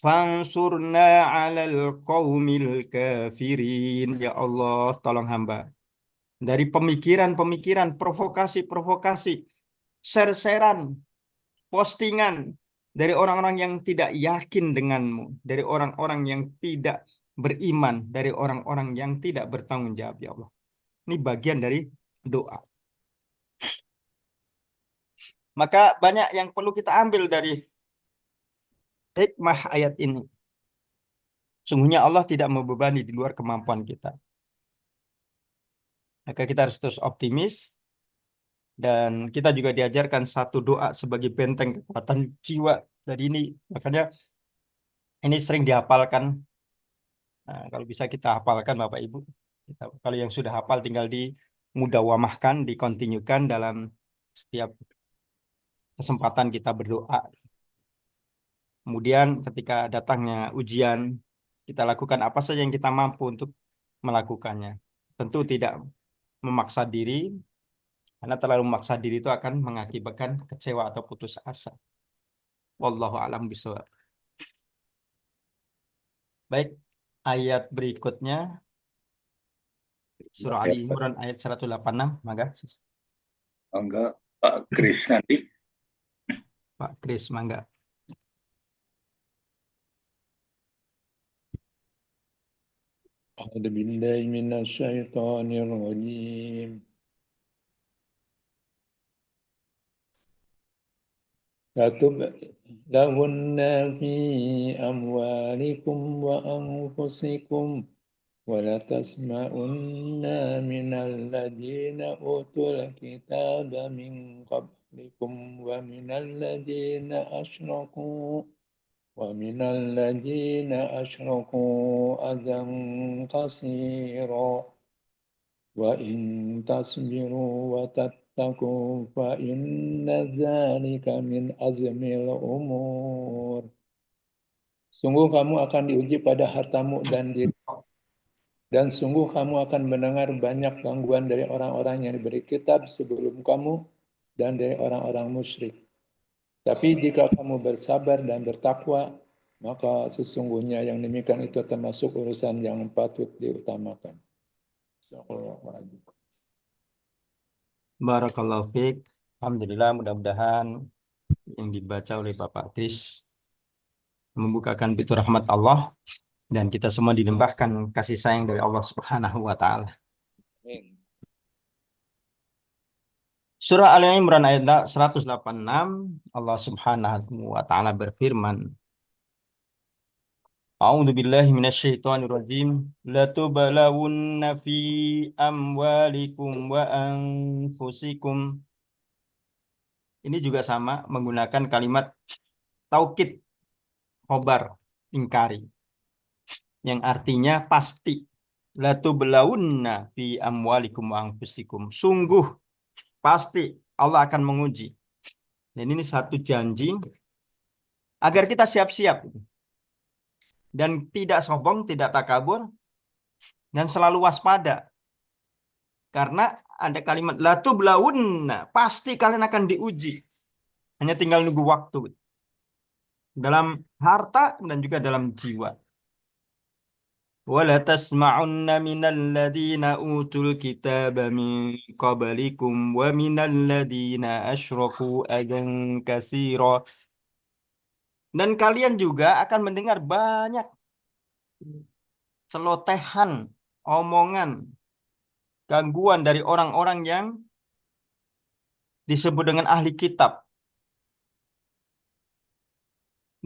fansurna 'alal qaumil kafirin. Ya Allah, tolong hamba. Dari pemikiran-pemikiran, provokasi-provokasi, share-sharean, postingan dari orang-orang yang tidak yakin denganmu, dari orang-orang yang tidak beriman, dari orang-orang yang tidak bertanggung jawab, ya Allah. Ini bagian dari doa. Maka banyak yang perlu kita ambil dari hikmah ayat ini. Sungguhnya Allah tidak membebani di luar kemampuan kita. Maka kita harus terus optimis. Dan kita juga diajarkan satu doa sebagai benteng kekuatan jiwa dari ini. Makanya ini sering dihafalkan. Nah, kalau bisa kita hafalkan Bapak Ibu. Kalau yang sudah hafal tinggal dimudawamahkan, dikontinyukan dalam setiap kesempatan kita berdoa. Kemudian ketika datangnya ujian, kita lakukan apa saja yang kita mampu untuk melakukannya. Tentu tidak memaksa diri, karena terlalu memaksa diri itu akan mengakibatkan kecewa atau putus asa. Wallahu a'lam bishawab. Baik, ayat berikutnya surah Ali Imran ayat 186, mangga.
Mangga Pak Kris nanti.
Pak Kris, mangga.
أعوذ بالله من الشيطان الرجيم لتبلغن في أموالكم وأنفسكم ولتسمعن من الذين أوتوا الكتاب من قبلكم ومن الذين أشركوا أذى كثيرا وإن تصبروا وتتقوا فإن ذلك من عزم الأمور. Sungguh kamu akan diuji pada hartamu dan sungguh kamu akan mendengar banyak gangguan dari orang-orang yang diberi kitab sebelum kamu dan dari orang-orang musyrik. Tapi jika kamu bersabar dan bertakwa, maka sesungguhnya yang demikian itu termasuk urusan yang patut diutamakan.
Barakallahu fiik. Alhamdulillah, mudah-mudahan yang dibaca oleh Bapak Kris membukakan pintu rahmat Allah dan kita semua dilimpahkan kasih sayang dari Allah Subhanahu wa taala. Surah Al-Imran ayat 186, Allah Subhanahu wa taala berfirman, A'udzu billahi minasyaitonir rajim, latubalawunna fi amwalikum wa anfusikum. Ini juga sama menggunakan kalimat taukid, khobar, ingkari, yang artinya pasti. Latubalawunna fi amwalikum wa anfusikum. Sungguh pasti Allah akan menguji. Dan ini satu janji agar kita siap-siap dan tidak sombong, tidak takabur, dan selalu waspada. Karena ada kalimat latubalawunna, pasti kalian akan diuji. Hanya tinggal nunggu waktu. Dalam harta dan juga dalam jiwa. وَلَا تَسْمَعُنَّ مِنَ الَّذِينَ أُوتُوا الْكِتَابَ مِنْ قَبْلِكُمْ وَمِنَ الَّذِينَ أَشْرَكُوا أَذًى كَثِيرًا. Dan kalian juga akan mendengar banyak celotehan, omongan, gangguan dari orang-orang yang disebut dengan ahli kitab.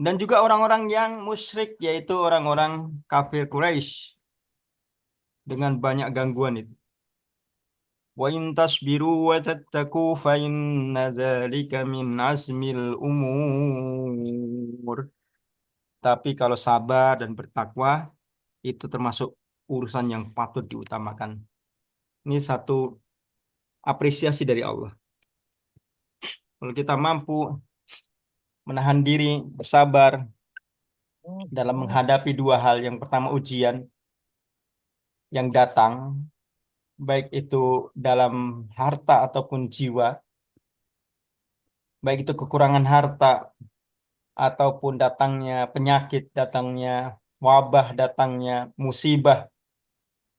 Dan juga orang-orang yang musyrik, yaitu orang-orang kafir Quraisy, dengan banyak gangguan itu. Wa in tasbiru wa tattaqu fa inna dzalika min azmil umur. Tapi kalau sabar dan bertakwa, itu termasuk urusan yang patut diutamakan. Ini satu apresiasi dari Allah. Kalau kita mampu menahan diri, bersabar dalam menghadapi dua hal. Yang pertama ujian yang datang, baik itu dalam harta ataupun jiwa, baik itu kekurangan harta ataupun datangnya penyakit, datangnya wabah, datangnya musibah,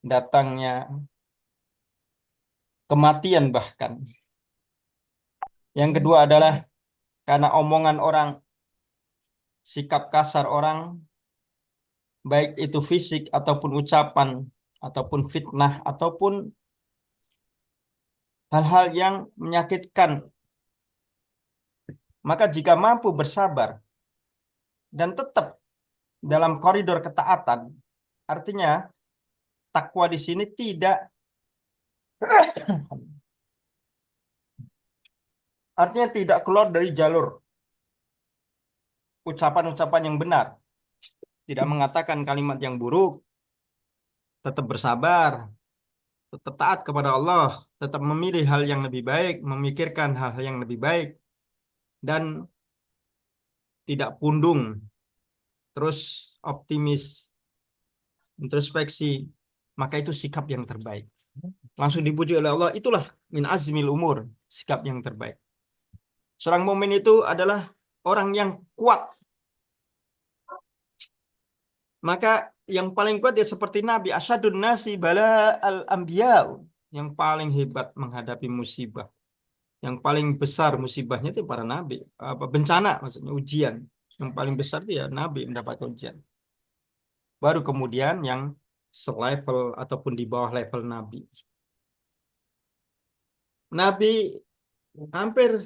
datangnya kematian bahkan. Yang kedua adalah karena omongan orang, sikap kasar orang, baik itu fisik ataupun ucapan, ataupun fitnah, ataupun hal-hal yang menyakitkan. Maka jika mampu bersabar dan tetap dalam koridor ketaatan, artinya takwa di sini tidak artinya tidak keluar dari jalur ucapan-ucapan yang benar, tidak mengatakan kalimat yang buruk, tetap bersabar, tetap taat kepada Allah, tetap memilih hal yang lebih baik, memikirkan hal yang lebih baik, dan tidak pundung, terus optimis, introspeksi, maka itu sikap yang terbaik. Langsung dipuji oleh Allah, itulah min azmil umur, sikap yang terbaik. Seorang mukmin itu adalah orang yang kuat. Maka yang paling kuat dia seperti Nabi, asyadun nasi bala al-anbiya, yang paling hebat menghadapi musibah. Yang paling besar musibahnya itu para nabi. Bencana maksudnya ujian. Yang paling besar dia nabi mendapatkan ujian. Baru kemudian yang selevel ataupun di bawah level nabi. Nabi hampir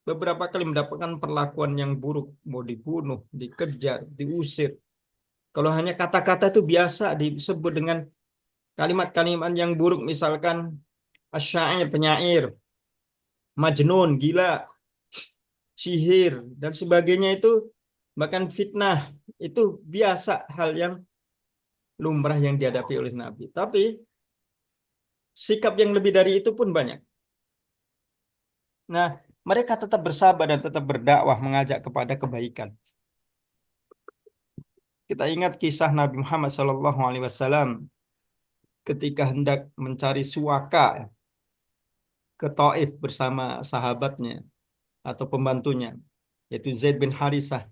beberapa kali mendapatkan perlakuan yang buruk, mau dibunuh, dikejar, diusir. Kalau hanya kata-kata itu biasa disebut dengan kalimat-kalimat yang buruk, misalkan asyair, penyair, majnun, gila, sihir, dan sebagainya, itu bahkan fitnah, itu biasa, hal yang lumrah yang dihadapi oleh Nabi. Tapi sikap yang lebih dari itu pun banyak. Nah, mereka tetap bersabar dan tetap berdakwah mengajak kepada kebaikan. Kita ingat kisah Nabi Muhammad SAW ketika hendak mencari suaka ke Taif bersama sahabatnya atau pembantunya, yaitu Zaid bin Harisah.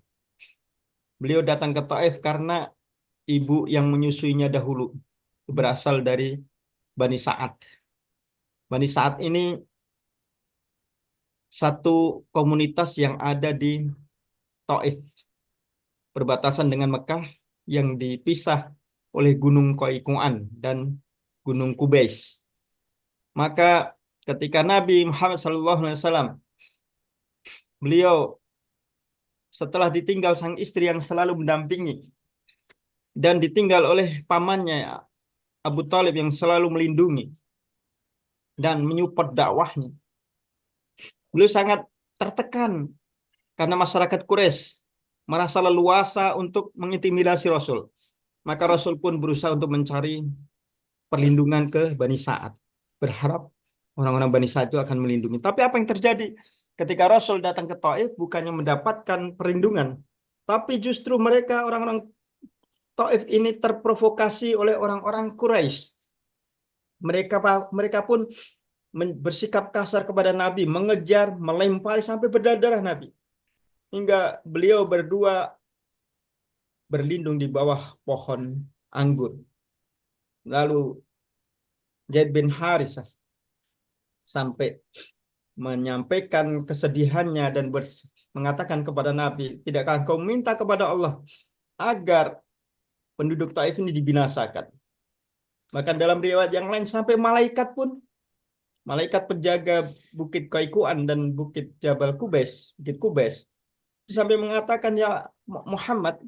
Beliau datang ke Taif karena ibu yang menyusuinya dahulu berasal dari Bani Sa'ad. Bani Sa'ad ini satu komunitas yang ada di Taif, perbatasan dengan Mekah, yang dipisah oleh Gunung Qoiqan dan Gunung Kubais. Maka ketika Nabi Muhammad SAW, beliau setelah ditinggal sang istri yang selalu mendampingi dan ditinggal oleh pamannya Abu Thalib yang selalu melindungi dan menyupport dakwahnya, beliau sangat tertekan karena masyarakat Quraisy merasa leluasa untuk mengintimidasi Rasul. Maka Rasul pun berusaha untuk mencari perlindungan ke Bani Sa'ad, berharap orang-orang Bani Sa'ad itu akan melindungi. Tapi apa yang terjadi? Ketika Rasul datang ke Taif, bukannya mendapatkan perlindungan, tapi justru mereka, orang-orang Taif ini, terprovokasi oleh orang-orang Quraisy. Mereka pun bersikap kasar kepada Nabi, mengejar, melempari sampai berdarah Nabi. Hingga beliau berdua berlindung di bawah pohon anggur. Lalu Zaid bin Harisah sampai menyampaikan kesedihannya dan mengatakan kepada Nabi, tidakkah engkau minta kepada Allah agar penduduk Taif ini dibinasakan? Bahkan dalam riwayat yang lain sampai malaikat pun, malaikat penjaga Bukit Qoiqan dan Bukit Jabal Kubais, Bukit Kubais, sampai mengatakan, ya Muhammad,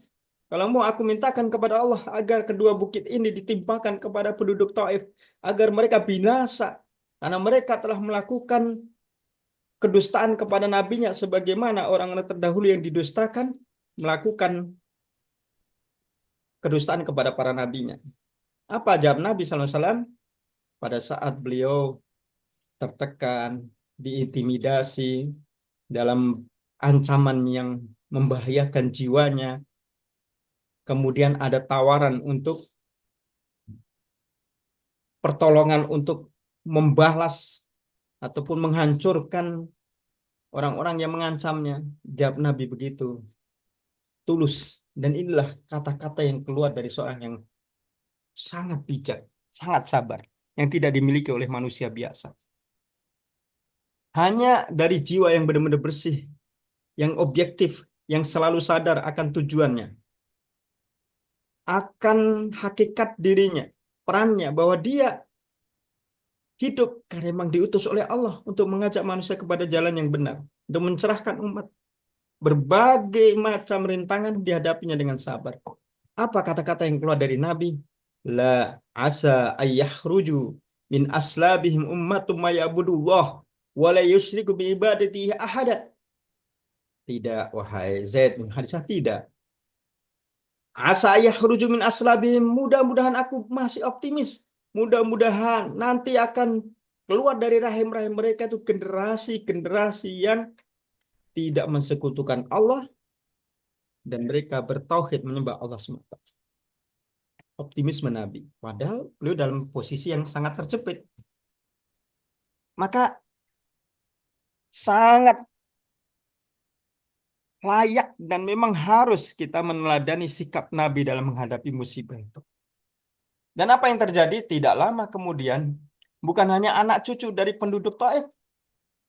kalau mau aku mintakan kepada Allah agar kedua bukit ini ditimpakan kepada penduduk Taif, agar mereka binasa, karena mereka telah melakukan kedustaan kepada nabinya, sebagaimana orang-orang terdahulu yang didustakan melakukan kedustaan kepada para nabinya. Apa jawab Nabi SAW pada saat beliau tertekan, diintimidasi, dalam ancaman yang membahayakan jiwanya, kemudian ada tawaran untuk pertolongan untuk membalas ataupun menghancurkan orang-orang yang mengancamnya? Jawab Nabi begitu tulus, dan inilah kata-kata yang keluar dari seorang yang sangat bijak, sangat sabar, yang tidak dimiliki oleh manusia biasa. Hanya dari jiwa yang benar-benar bersih, yang objektif, yang selalu sadar akan tujuannya, akan hakikat dirinya, perannya, bahwa dia hidup karena memang diutus oleh Allah untuk mengajak manusia kepada jalan yang benar, untuk mencerahkan umat. Berbagai macam rintangan dihadapinya dengan sabar. Apa kata-kata yang keluar dari Nabi? La asa ayyahruju min aslabihim ummatum mayabudullah wa la yusyriku bi ibadatihi ahada. Tidak, wahai Zaid bin Harisah, tidak. Asa ayyahruju min aslabihim, mudah-mudahan, aku masih optimis, mudah-mudahan nanti akan keluar dari rahim-rahim mereka itu generasi-generasi yang tidak mensekutukan Allah dan mereka bertauhid, menyembah Allah semata. Optimisme Nabi, padahal beliau dalam posisi yang sangat terjepit. Maka sangat layak dan memang harus kita meneladani sikap Nabi dalam menghadapi musibah itu. Dan apa yang terjadi? Tidak lama kemudian, bukan hanya anak cucu dari penduduk Taif,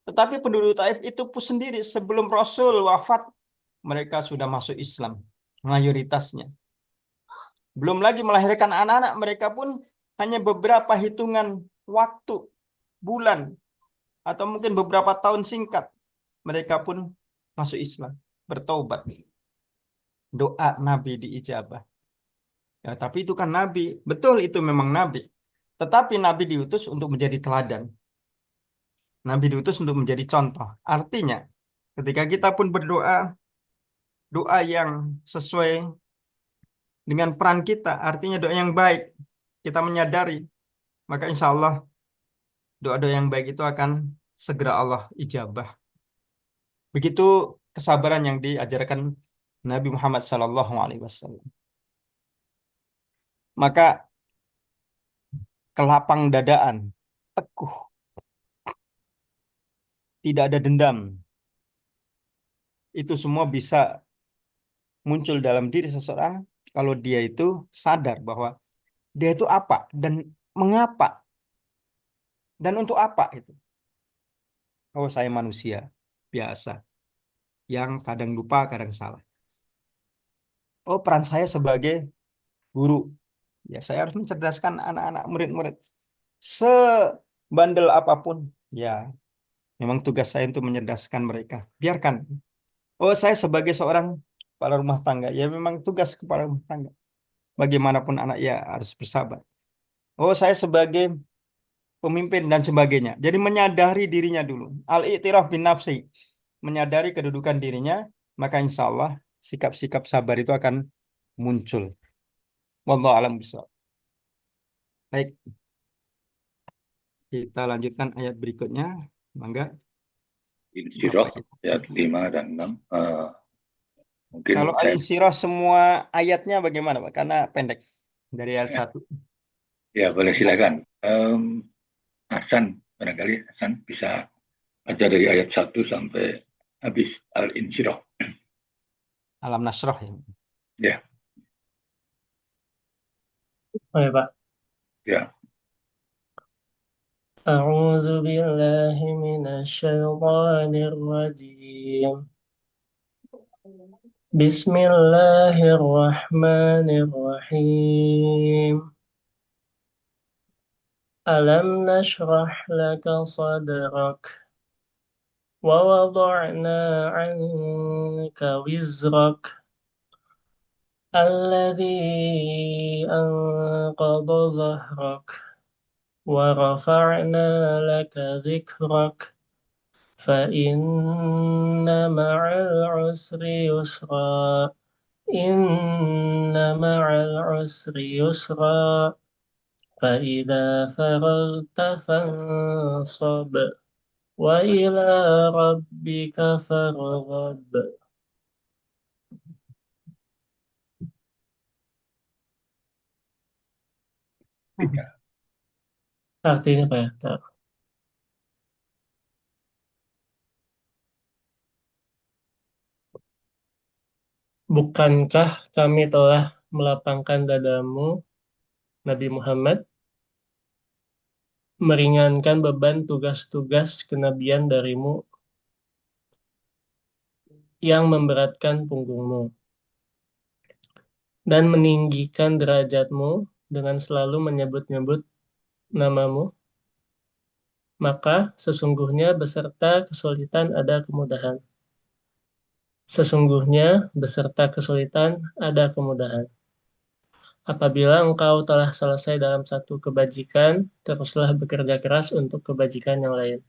tetapi penduduk Taif itu pun sendiri sebelum Rasul wafat, mereka sudah masuk Islam, mayoritasnya. Belum lagi melahirkan anak-anak, mereka pun hanya beberapa hitungan waktu, bulan, atau mungkin beberapa tahun singkat, mereka pun masuk Islam, bertobat. Doa Nabi diijabah. Ya, tapi itu kan Nabi. Betul, itu memang Nabi. Tetapi Nabi diutus untuk menjadi teladan. Nabi diutus untuk menjadi contoh. Artinya, ketika kita pun berdoa, doa yang sesuai dengan peran kita, artinya doa yang baik, kita menyadari, maka insya Allah doa-doa yang baik itu akan segera Allah ijabah. Begitu kesabaran yang diajarkan Nabi Muhammad SAW. Maka kelapang dadaan, teguh, tidak ada dendam, itu semua bisa muncul dalam diri seseorang kalau dia itu sadar bahwa dia itu apa dan mengapa dan untuk apa itu. Oh, saya manusia biasa yang kadang lupa, kadang salah. Oh, peran saya sebagai guru. Ya, saya harus mencerdaskan anak-anak murid-murid. Sebandel apapun, ya, memang tugas saya untuk mencerdaskan mereka. Biarkan. Oh, saya sebagai seorang kepala rumah tangga, ya memang tugas kepala rumah tangga. Bagaimanapun anak ya harus bersabar. Oh, saya sebagai pemimpin dan sebagainya. Jadi menyadari dirinya dulu. Al-i'tiraf bin nafsi. Menyadari kedudukan dirinya, maka insya Allah sikap-sikap sabar itu akan muncul. Wallahu a'lam bishawab. Baik. Kita lanjutkan ayat berikutnya. Mangga.
Insyirah ayat 5 dan 6. Mungkin
Kalau
saya
Al-Insyirah semua ayatnya bagaimana, Pak? Karena pendek dari ayat 1.
ya boleh silakan. Hasan barangkali Hasan bisa baca dari ayat 1 sampai habis Al-Insyirah.
Alam Nasrah ya.
Ya,
Oh ya Pak.
ya.
أعوذ بالله من الشيطان الرجيم بسم الله الرحمن الرحيم ألم نشرح لك صدرك ووضعنا عنك وزرك الذي أنقض ظهرك ورفعنا لك ذكرك فإن مع العسر يسرا إن مع العسر يسرا فإذا فرغت فانصب وإلى ربك فارغب. Artinya apa ya? Bukankah kami telah melapangkan dadamu, Nabi Muhammad, meringankan beban tugas-tugas kenabian darimu yang memberatkan punggungmu, dan meninggikan derajatmu dengan selalu menyebut-nyebut namamu, maka sesungguhnya beserta kesulitan ada kemudahan. Sesungguhnya beserta kesulitan ada kemudahan. Apabila engkau telah selesai dalam satu kebajikan, teruslah bekerja keras untuk kebajikan yang lain.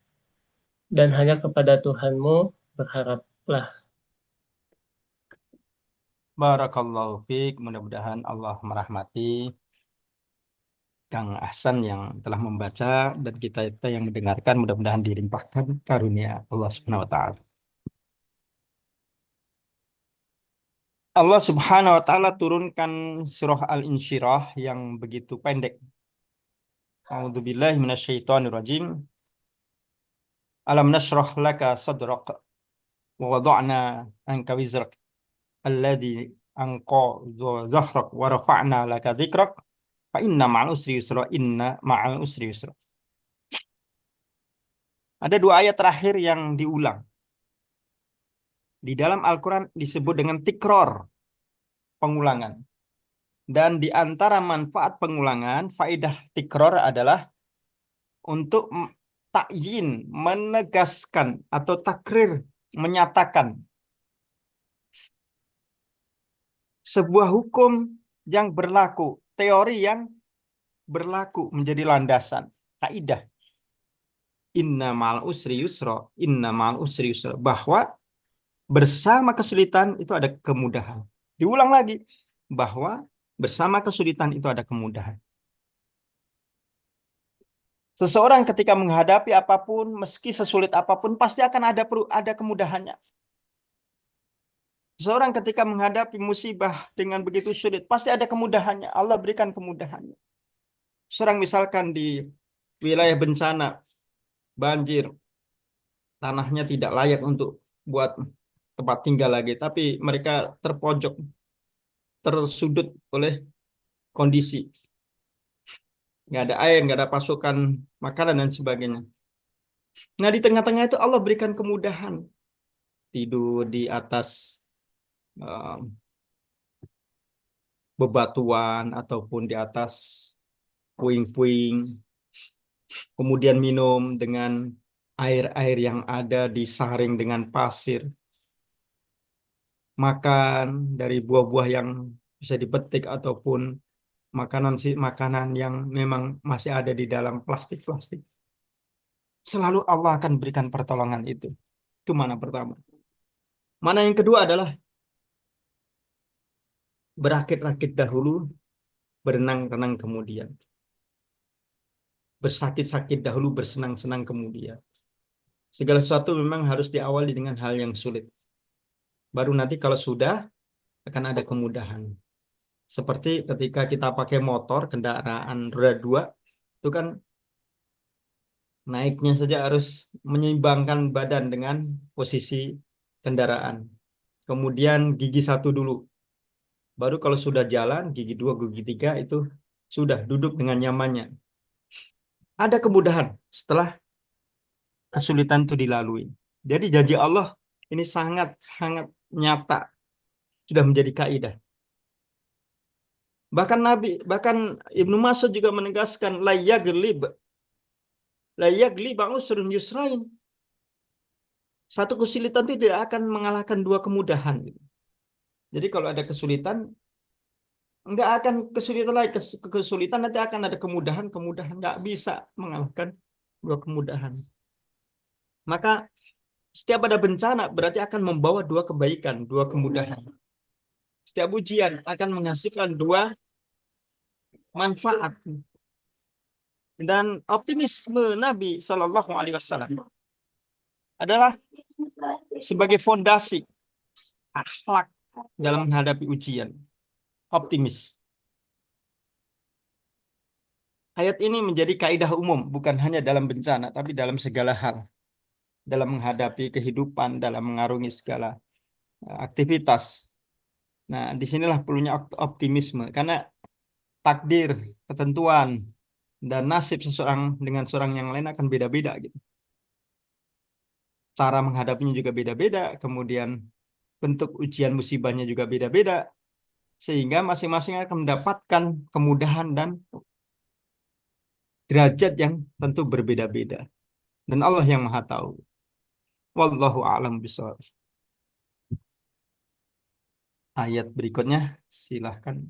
Dan hanya kepada Tuhanmu berharaplah.
Barakallahu fiik. Mudah-mudahan Allah merahmati Kang Ahsan yang telah membaca dan kita yang mendengarkan, mudah-mudahan dilimpahkan karunia Allah Subhanahu wa taala. Allah Subhanahu wa taala turunkan surah Al-Insyirah yang begitu pendek. A'udzubillahi minasyaitonirrajim. Alam nashrah laka sadrak wa wada'na anka wizrak alladzi anqadha dhahrak wa rafa'na laka dzikrak fa inna ma'al usri yusra inna ma'al usri yusra. Ada dua ayat terakhir yang diulang. Di dalam Al-Quran disebut dengan tikror, pengulangan. Dan di antara manfaat pengulangan, faedah tikror adalah untuk takyin, menegaskan atau takrir menyatakan sebuah hukum yang berlaku, teori yang berlaku menjadi landasan, kaidah. Inna ma'al usri yusra, inna ma'al usri yusra, bahwa bersama kesulitan itu ada kemudahan. Diulang lagi, bahwa bersama kesulitan itu ada kemudahan. Seseorang ketika menghadapi apapun, meski sesulit apapun, pasti akan ada kemudahannya. Seseorang ketika menghadapi musibah dengan begitu sulit, pasti ada kemudahannya. Allah berikan kemudahannya. Seorang misalkan di wilayah bencana, banjir, tanahnya tidak layak untuk buat tempat tinggal lagi, tapi mereka terpojok, tersudut oleh kondisi. Nggak ada air, nggak ada pasokan makanan dan sebagainya. Nah, di tengah-tengah itu Allah berikan kemudahan. Tidur di atas bebatuan ataupun di atas puing-puing. Kemudian minum dengan air-air yang ada disaring dengan pasir. Makan dari buah-buah yang bisa dipetik ataupun makanan yang memang masih ada di dalam plastik-plastik. Selalu Allah akan berikan pertolongan itu. Itu mana pertama. Mana yang kedua adalah berakit-rakit dahulu, berenang-renang kemudian. Bersakit-sakit dahulu, bersenang-senang kemudian. Segala sesuatu memang harus diawali dengan hal yang sulit. Baru nanti kalau sudah, akan ada kemudahan. Seperti ketika kita pakai motor, kendaraan roda 2, itu kan naiknya saja harus menyeimbangkan badan dengan posisi kendaraan. Kemudian gigi 1 dulu. Baru kalau sudah jalan, gigi 2, gigi 3 itu sudah duduk dengan nyamannya. Ada kemudahan setelah kesulitan itu dilalui. Jadi janji Allah ini sangat-sangat nyata. Sudah menjadi kaidah. Bahkan Ibnu Mas'ud juga menegaskan la yaglib usrun yusrain. Satu kesulitan itu tidak akan mengalahkan 2 kemudahan. Jadi kalau ada kesulitan, enggak akan kesulitan lagi. Kesulitan nanti akan ada kemudahan. Enggak bisa mengalahkan 2 kemudahan. Maka setiap ada bencana berarti akan membawa 2 kebaikan, 2 kemudahan. Setiap ujian akan menghasilkan 2 manfaat. Dan optimisme Nabi Shallallahu Alaihi Wasallam adalah sebagai fondasi akhlak dalam menghadapi ujian. Optimis. Ayat ini menjadi kaidah umum, bukan hanya dalam bencana, tapi dalam segala hal. Dalam menghadapi kehidupan, dalam mengarungi segala aktivitas. Nah, disinilah perlunya optimisme. Karena takdir, ketentuan, dan nasib seseorang dengan seorang yang lain akan beda-beda gitu. Cara menghadapinya juga beda-beda, kemudian bentuk ujian musibahnya juga beda-beda, sehingga masing-masing akan mendapatkan kemudahan dan derajat yang tentu berbeda-beda. Dan Allah yang Maha Tahu. Wallahu a'lam bishawab. Ayat berikutnya, silahkan.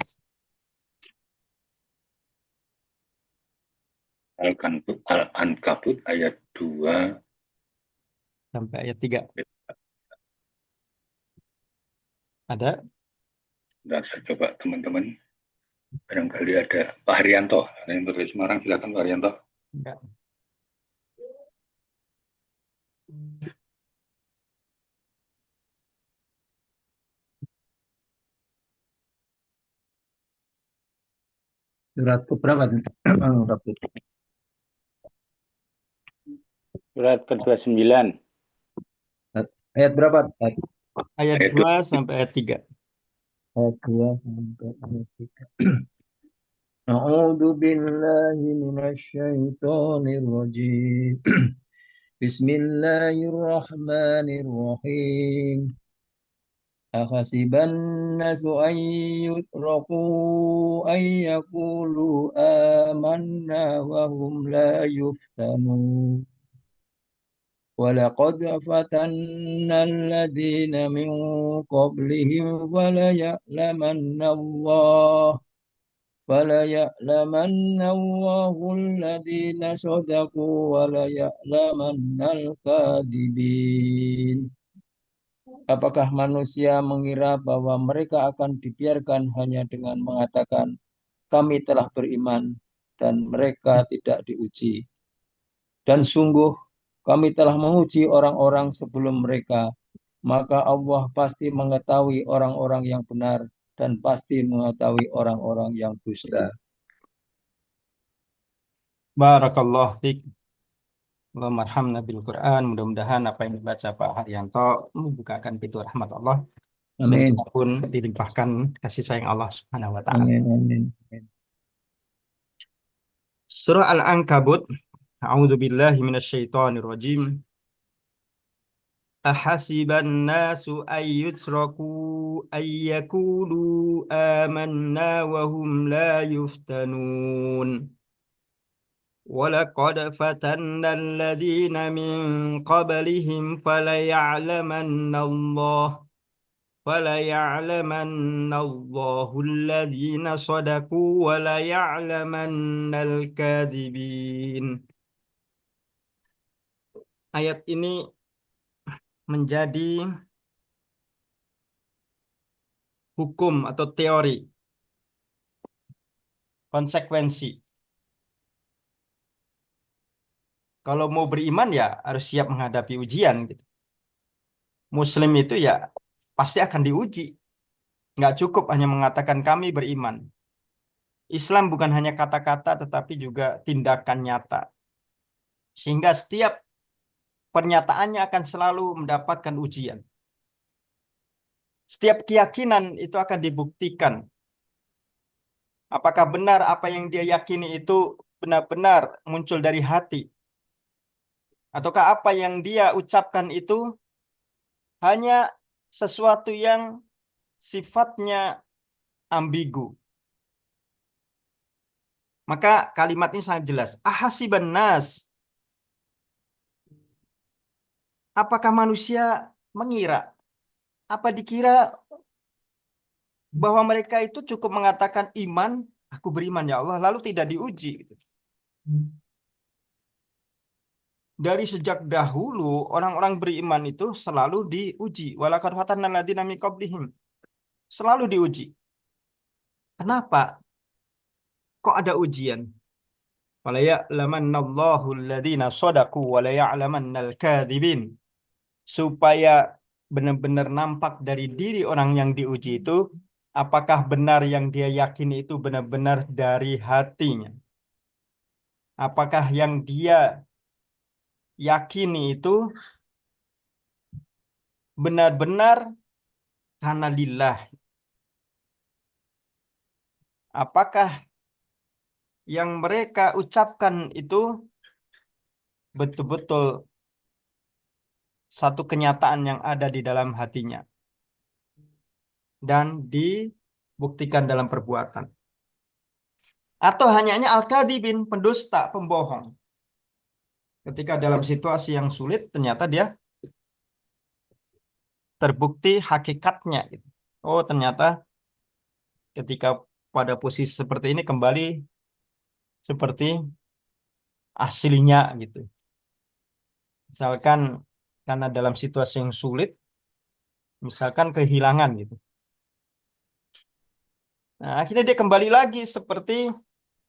Al-Ankabut ayat 2
sampai ayat 3. Ada?
Dan saya coba teman-teman. Barangkali ada Pak Haryanto. Ada yang dari Semarang, silakan Pak Haryanto.
Enggak.
Surat berapa?
Surat ke-29.
Ayat berapa?
Ayat 2 sampai ayat 3.
Ayat 2 sampai ayat 3. A'udzu billahi minasyaitonir rajim. Bismillahirrahmanirrahim. Ahasiban nasu an yutraku an yaqulu amanna wa hum la yuftanun. ولقد فتنا الذين من قبلهم فليعلمن الله الذين صدقوا وليعلمن الكاذبين. Apakah manusia mengira bahwa mereka akan dibiarkan hanya dengan mengatakan, kami telah beriman, dan mereka tidak diuji. Dan sungguh, kami telah menguji orang-orang sebelum mereka, maka Allah pasti mengetahui orang-orang yang benar, dan pasti mengetahui orang-orang yang dusta.
Barakallah fiik. Allahumma arhamna bil Quran. Mudah-mudahan apa yang dibaca Pak Haryanto membukakan pintu rahmat Allah. Dan
Amin.
kita pun dilimpahkan kasih sayang Allah Subhanahu wa taala.
Amin. Amin.
Surah Al-Ankabut. A'udzu billahi minasyaitonir rajim. Ahasiban nasu ay yutraku ay yaqulu amanna wa hum la yuftanun. وَلَقَدْ فَتَنَّا الَّذِينَ مِنْ قَبْلِهِمْ فَلَيَعْلَمَنَّ اللَّهُ الَّذِينَ صَدَقُوا وَلَيَعْلَمَنَّ الْكَاذِبِينَ. Ayat ini menjadi hukum atau teori, konsekuensi. Kalau mau beriman ya harus siap menghadapi ujian gitu. Muslim itu ya pasti akan diuji. Nggak cukup hanya mengatakan kami beriman. Islam bukan hanya kata-kata tetapi juga tindakan nyata. Sehingga setiap pernyataannya akan selalu mendapatkan ujian. Setiap keyakinan itu akan dibuktikan. Apakah benar apa yang dia yakini itu benar-benar muncul dari hati? Ataukah apa yang dia ucapkan itu hanya sesuatu yang sifatnya ambigu? Maka kalimat ini sangat jelas. Ahasiban nas. Apakah manusia mengira? Apa dikira bahwa mereka itu cukup mengatakan iman, aku beriman ya Allah, lalu tidak diuji? Dari sejak dahulu orang-orang beriman itu selalu diuji. Walaqad fatanna alladziina min qablihim. Selalu diuji. Kenapa? Kok ada ujian? Wala ya'lamannallahu alladziina shadaqu wa la ya'lamannal kadzibin. Supaya benar-benar nampak dari diri orang yang diuji itu apakah benar yang dia yakini itu benar-benar dari hatinya. Apakah yang dia yakini itu benar-benar karena lillah. Apakah yang mereka ucapkan itu betul-betul satu kenyataan yang ada di dalam hatinya dan dibuktikan dalam perbuatan. Atau hanya al-kadhibin, pendusta, pembohong. Ketika dalam situasi yang sulit, ternyata dia terbukti hakikatnya. Oh, ternyata ketika pada posisi seperti ini kembali seperti aslinya gitu. Misalkan karena dalam situasi yang sulit, misalkan kehilangan gitu. Nah, akhirnya dia kembali lagi seperti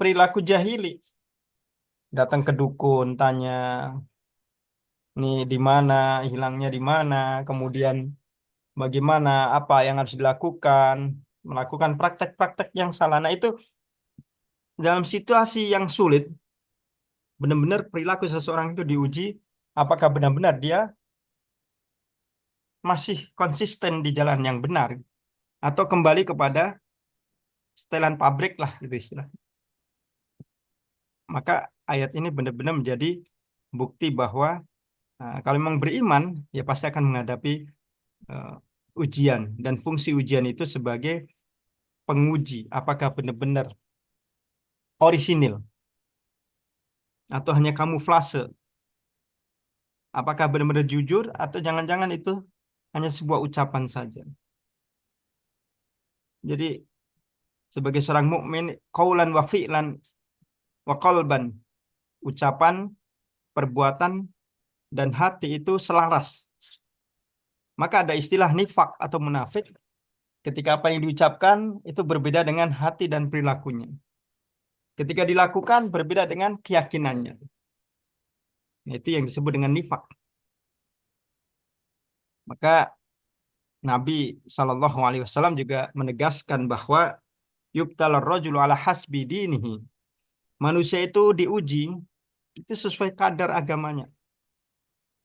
perilaku jahili. Datang ke dukun, tanya, nih di mana, hilangnya di mana, kemudian bagaimana, apa yang harus dilakukan, melakukan praktek-praktek yang salah. Nah itu dalam situasi yang sulit, benar-benar perilaku seseorang itu diuji, apakah benar-benar dia masih konsisten di jalan yang benar, atau kembali kepada setelan pabrik lah, gitu istilah. Maka ayat ini benar-benar menjadi bukti bahwa kalau memang beriman, ya pasti akan menghadapi ujian. Dan fungsi ujian itu sebagai penguji, apakah benar-benar orisinil, atau hanya kamuflase, Apakah benar-benar jujur atau jangan-jangan itu hanya sebuah ucapan saja. Jadi sebagai seorang mukmin, qaulan wa fi'lan wa qalban, ucapan, perbuatan, dan hati itu selaras. Maka ada istilah nifak atau munafik ketika apa yang diucapkan itu berbeda dengan hati dan perilakunya. Ketika dilakukan berbeda dengan keyakinannya. Nah, itu yang disebut dengan nifak. Maka Nabi SAW juga menegaskan bahwa yubtalar rajulu ala hasbi dinihi. Manusia itu diuji itu sesuai kadar agamanya.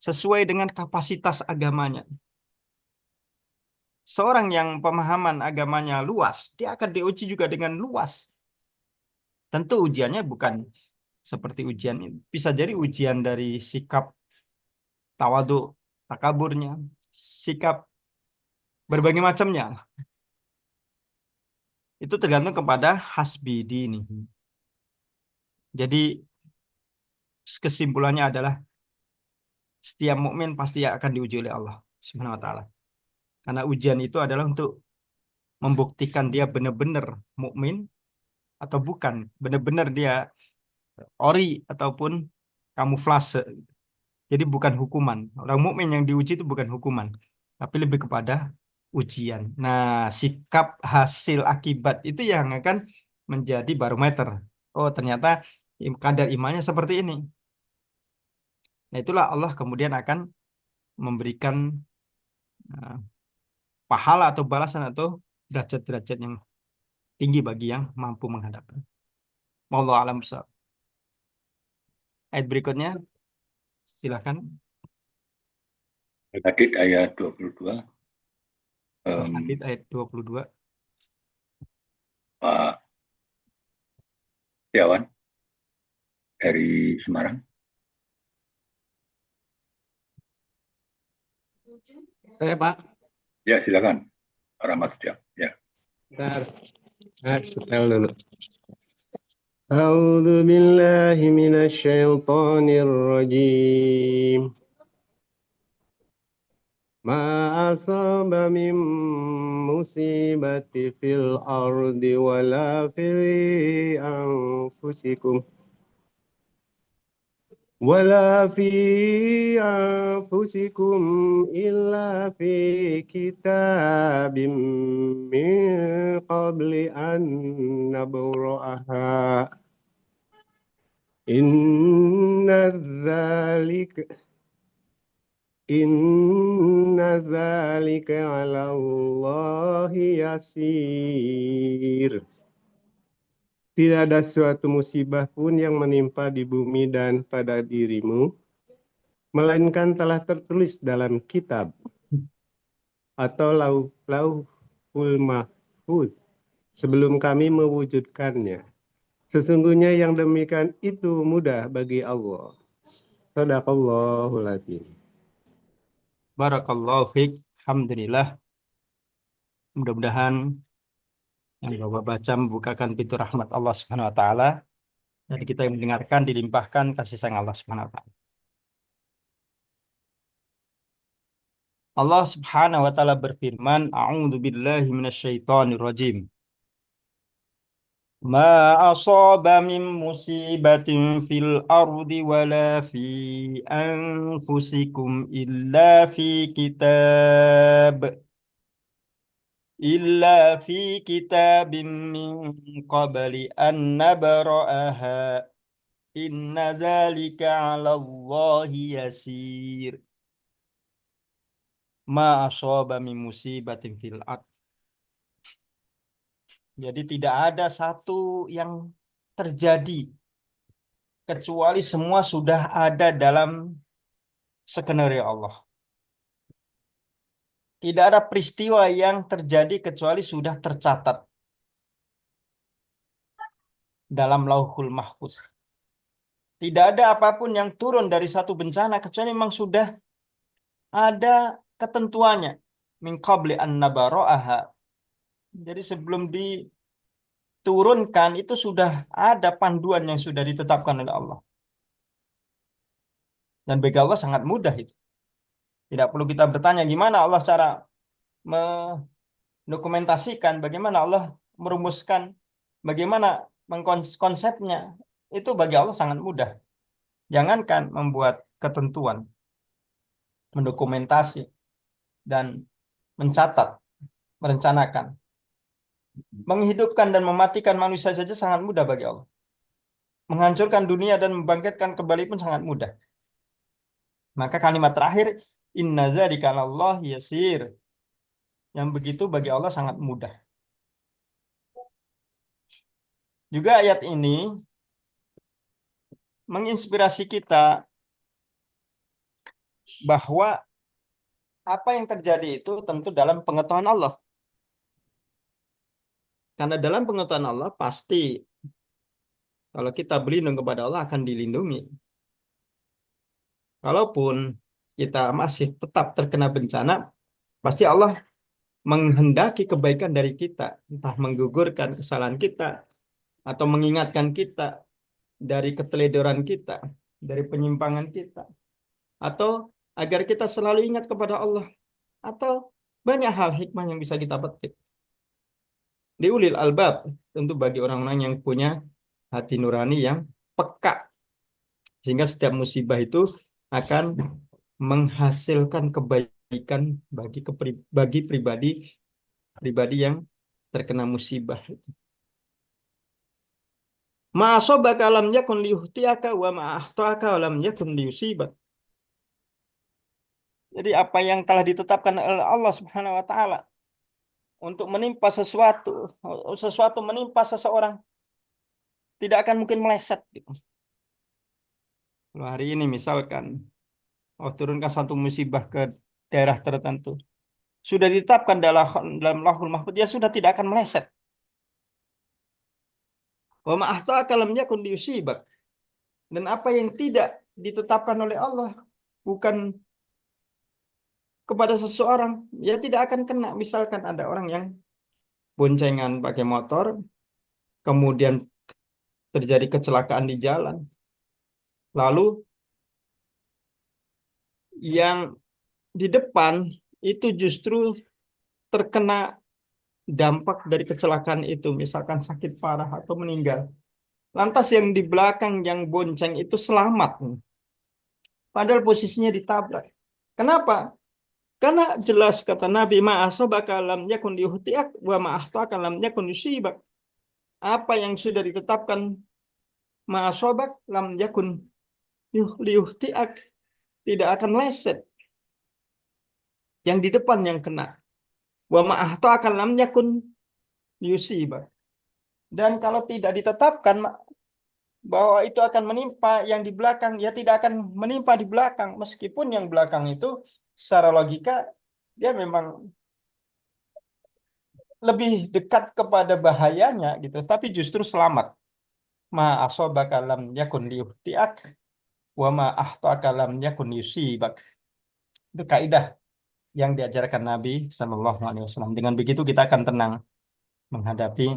Sesuai dengan kapasitas agamanya. Seorang yang pemahaman agamanya luas, dia akan diuji juga dengan luas. Tentu ujiannya bukan seperti ujian ini. Bisa jadi ujian dari sikap tawadu, takaburnya, sikap berbagai macamnya. Itu tergantung kepada hasbi dini. Jadi kesimpulannya adalah setiap mukmin pasti akan diuji oleh Allah Subhanahu wa taala. Karena ujian itu adalah untuk membuktikan dia benar-benar mukmin atau bukan, benar-benar dia ori ataupun kamuflase. Jadi bukan hukuman. Orang mukmin yang diuji itu bukan hukuman, tapi lebih kepada ujian. Nah, sikap hasil akibat itu yang akan menjadi barometer. Oh, ternyata kadar imannya seperti ini. Nah, itulah Allah kemudian akan memberikan pahala atau balasan atau derajat-derajat yang tinggi bagi yang mampu menghadapi. Wallahu a'lam bishawab. Ayat berikutnya, silakan.
Al-Hadid ayat 22.
Al-Hadid ayat 22.
Pak Setiawan dari Semarang.
Saya Pak.
Ya, silakan. Rahmat Setiawan. Ya.
Bentar. Setel dulu. A'udzu billahi minasyaitonir rajim. Ma asaba min musibati fil ardi wala fi anfusikum illa fi kitabim min qabli an nabra'aha inna dzalika 'ala Allahi yasir. Tidak ada suatu musibah pun yang menimpa di bumi dan pada dirimu, melainkan telah tertulis dalam kitab atau lauhul mahfuz sebelum kami mewujudkannya. Sesungguhnya yang demikian itu mudah bagi Allah. Shadaqallahul adzim.
Barakallahu fiik. Alhamdulillah. Mudah-mudahan yang Bapak baca membukakan pintu rahmat Allah Subhanahu wa taala dan kita yang mendengarkan dilimpahkan kasih sayang Allah Subhanahu wa taala. Allah Subhanahu wa taala berfirman, A'udzu billahi minasyaitonir rajim. Ma asaba min musibatin fil ardi wala fi anfusikum illa fi kitabim min qabli an nabra'aha inna dzalika 'ala Allahi yasir. Ma asaba min musibatin fil ard. Jadi tidak ada satu yang terjadi kecuali semua sudah ada dalam skenario Allah. Tidak ada peristiwa yang terjadi kecuali sudah tercatat dalam lauhul mahfuz. Tidak ada apapun yang turun dari satu bencana kecuali memang sudah ada ketentuannya. Min qabli an nabra'aha. Jadi sebelum diturunkan itu sudah ada panduan yang sudah ditetapkan oleh Allah. Dan bagi Allah sangat mudah itu. Tidak perlu kita bertanya gimana Allah cara mendokumentasikan, bagaimana Allah merumuskan, bagaimana mengkonsepnya. Itu bagi Allah sangat mudah. Jangankan membuat ketentuan, mendokumentasi, dan mencatat, merencanakan. Menghidupkan dan mematikan manusia saja sangat mudah bagi Allah. Menghancurkan dunia dan membangkitkan kembali pun sangat mudah. Maka kalimat terakhir, inna dzalika 'alallahi yasir. Yang begitu bagi Allah sangat mudah. Juga ayat ini menginspirasi kita bahwa apa yang terjadi itu tentu dalam pengetahuan Allah. Karena dalam pengetahuan Allah pasti kalau kita berlindung kepada Allah akan dilindungi. Kalaupun kita masih tetap terkena bencana, pasti Allah menghendaki kebaikan dari kita, entah menggugurkan kesalahan kita atau mengingatkan kita dari keteledoran kita, dari penyimpangan kita, atau agar kita selalu ingat kepada Allah, atau banyak hal hikmah yang bisa kita petik. Di ulil albab, tentu bagi orang-orang yang punya hati nurani yang peka, sehingga setiap musibah itu akan menghasilkan kebaikan bagi pribadi yang terkena musibah. Ma'asobaka lam yakun liyuhtiaka wa ma'ahtaka lam yakun liyusibak. Jadi apa yang telah ditetapkan oleh Allah Subhanahu wa taala untuk menimpa sesuatu menimpa seseorang tidak akan mungkin meleset gitu. Kalau hari ini misalkan turunkan satu musibah ke daerah tertentu, sudah ditetapkan dalam Lauhul Mahfuz, dia sudah tidak akan meleset. Wa ma'ahtaka lam yakun liyusibak. Dan apa yang tidak ditetapkan oleh Allah bukan kepada seseorang, ya tidak akan kena. Misalkan ada orang yang boncengan pakai motor, kemudian terjadi kecelakaan di jalan. Lalu yang di depan itu justru terkena dampak dari kecelakaan itu, misalkan sakit parah atau meninggal. Lantas yang di belakang yang bonceng itu selamat. Padahal posisinya ditabrak. Kenapa? Karena jelas kata Nabi, ma'asobaka lam yakun liyuhtiak wa ma'ahtaka lam yakun yusibak. Apa yang sudah ditetapkan ma'asobak lam yakun liyuhtiak, tidak akan meleset. Yang di depan yang kena. Wa ma'ahtaka lam yakun yusibak. Dan kalau tidak ditetapkan bahwa itu akan menimpa yang di belakang, ya tidak akan menimpa di belakang. Meskipun yang belakang itu secara logika dia memang lebih dekat kepada bahayanya gitu, tapi justru selamat. Ma asobaka lam yakun liyuhtiak wa ma ahtaka lam yakun yusibak. Itu kaidah yang diajarkan Nabi SAW. Dengan begitu kita akan tenang menghadapi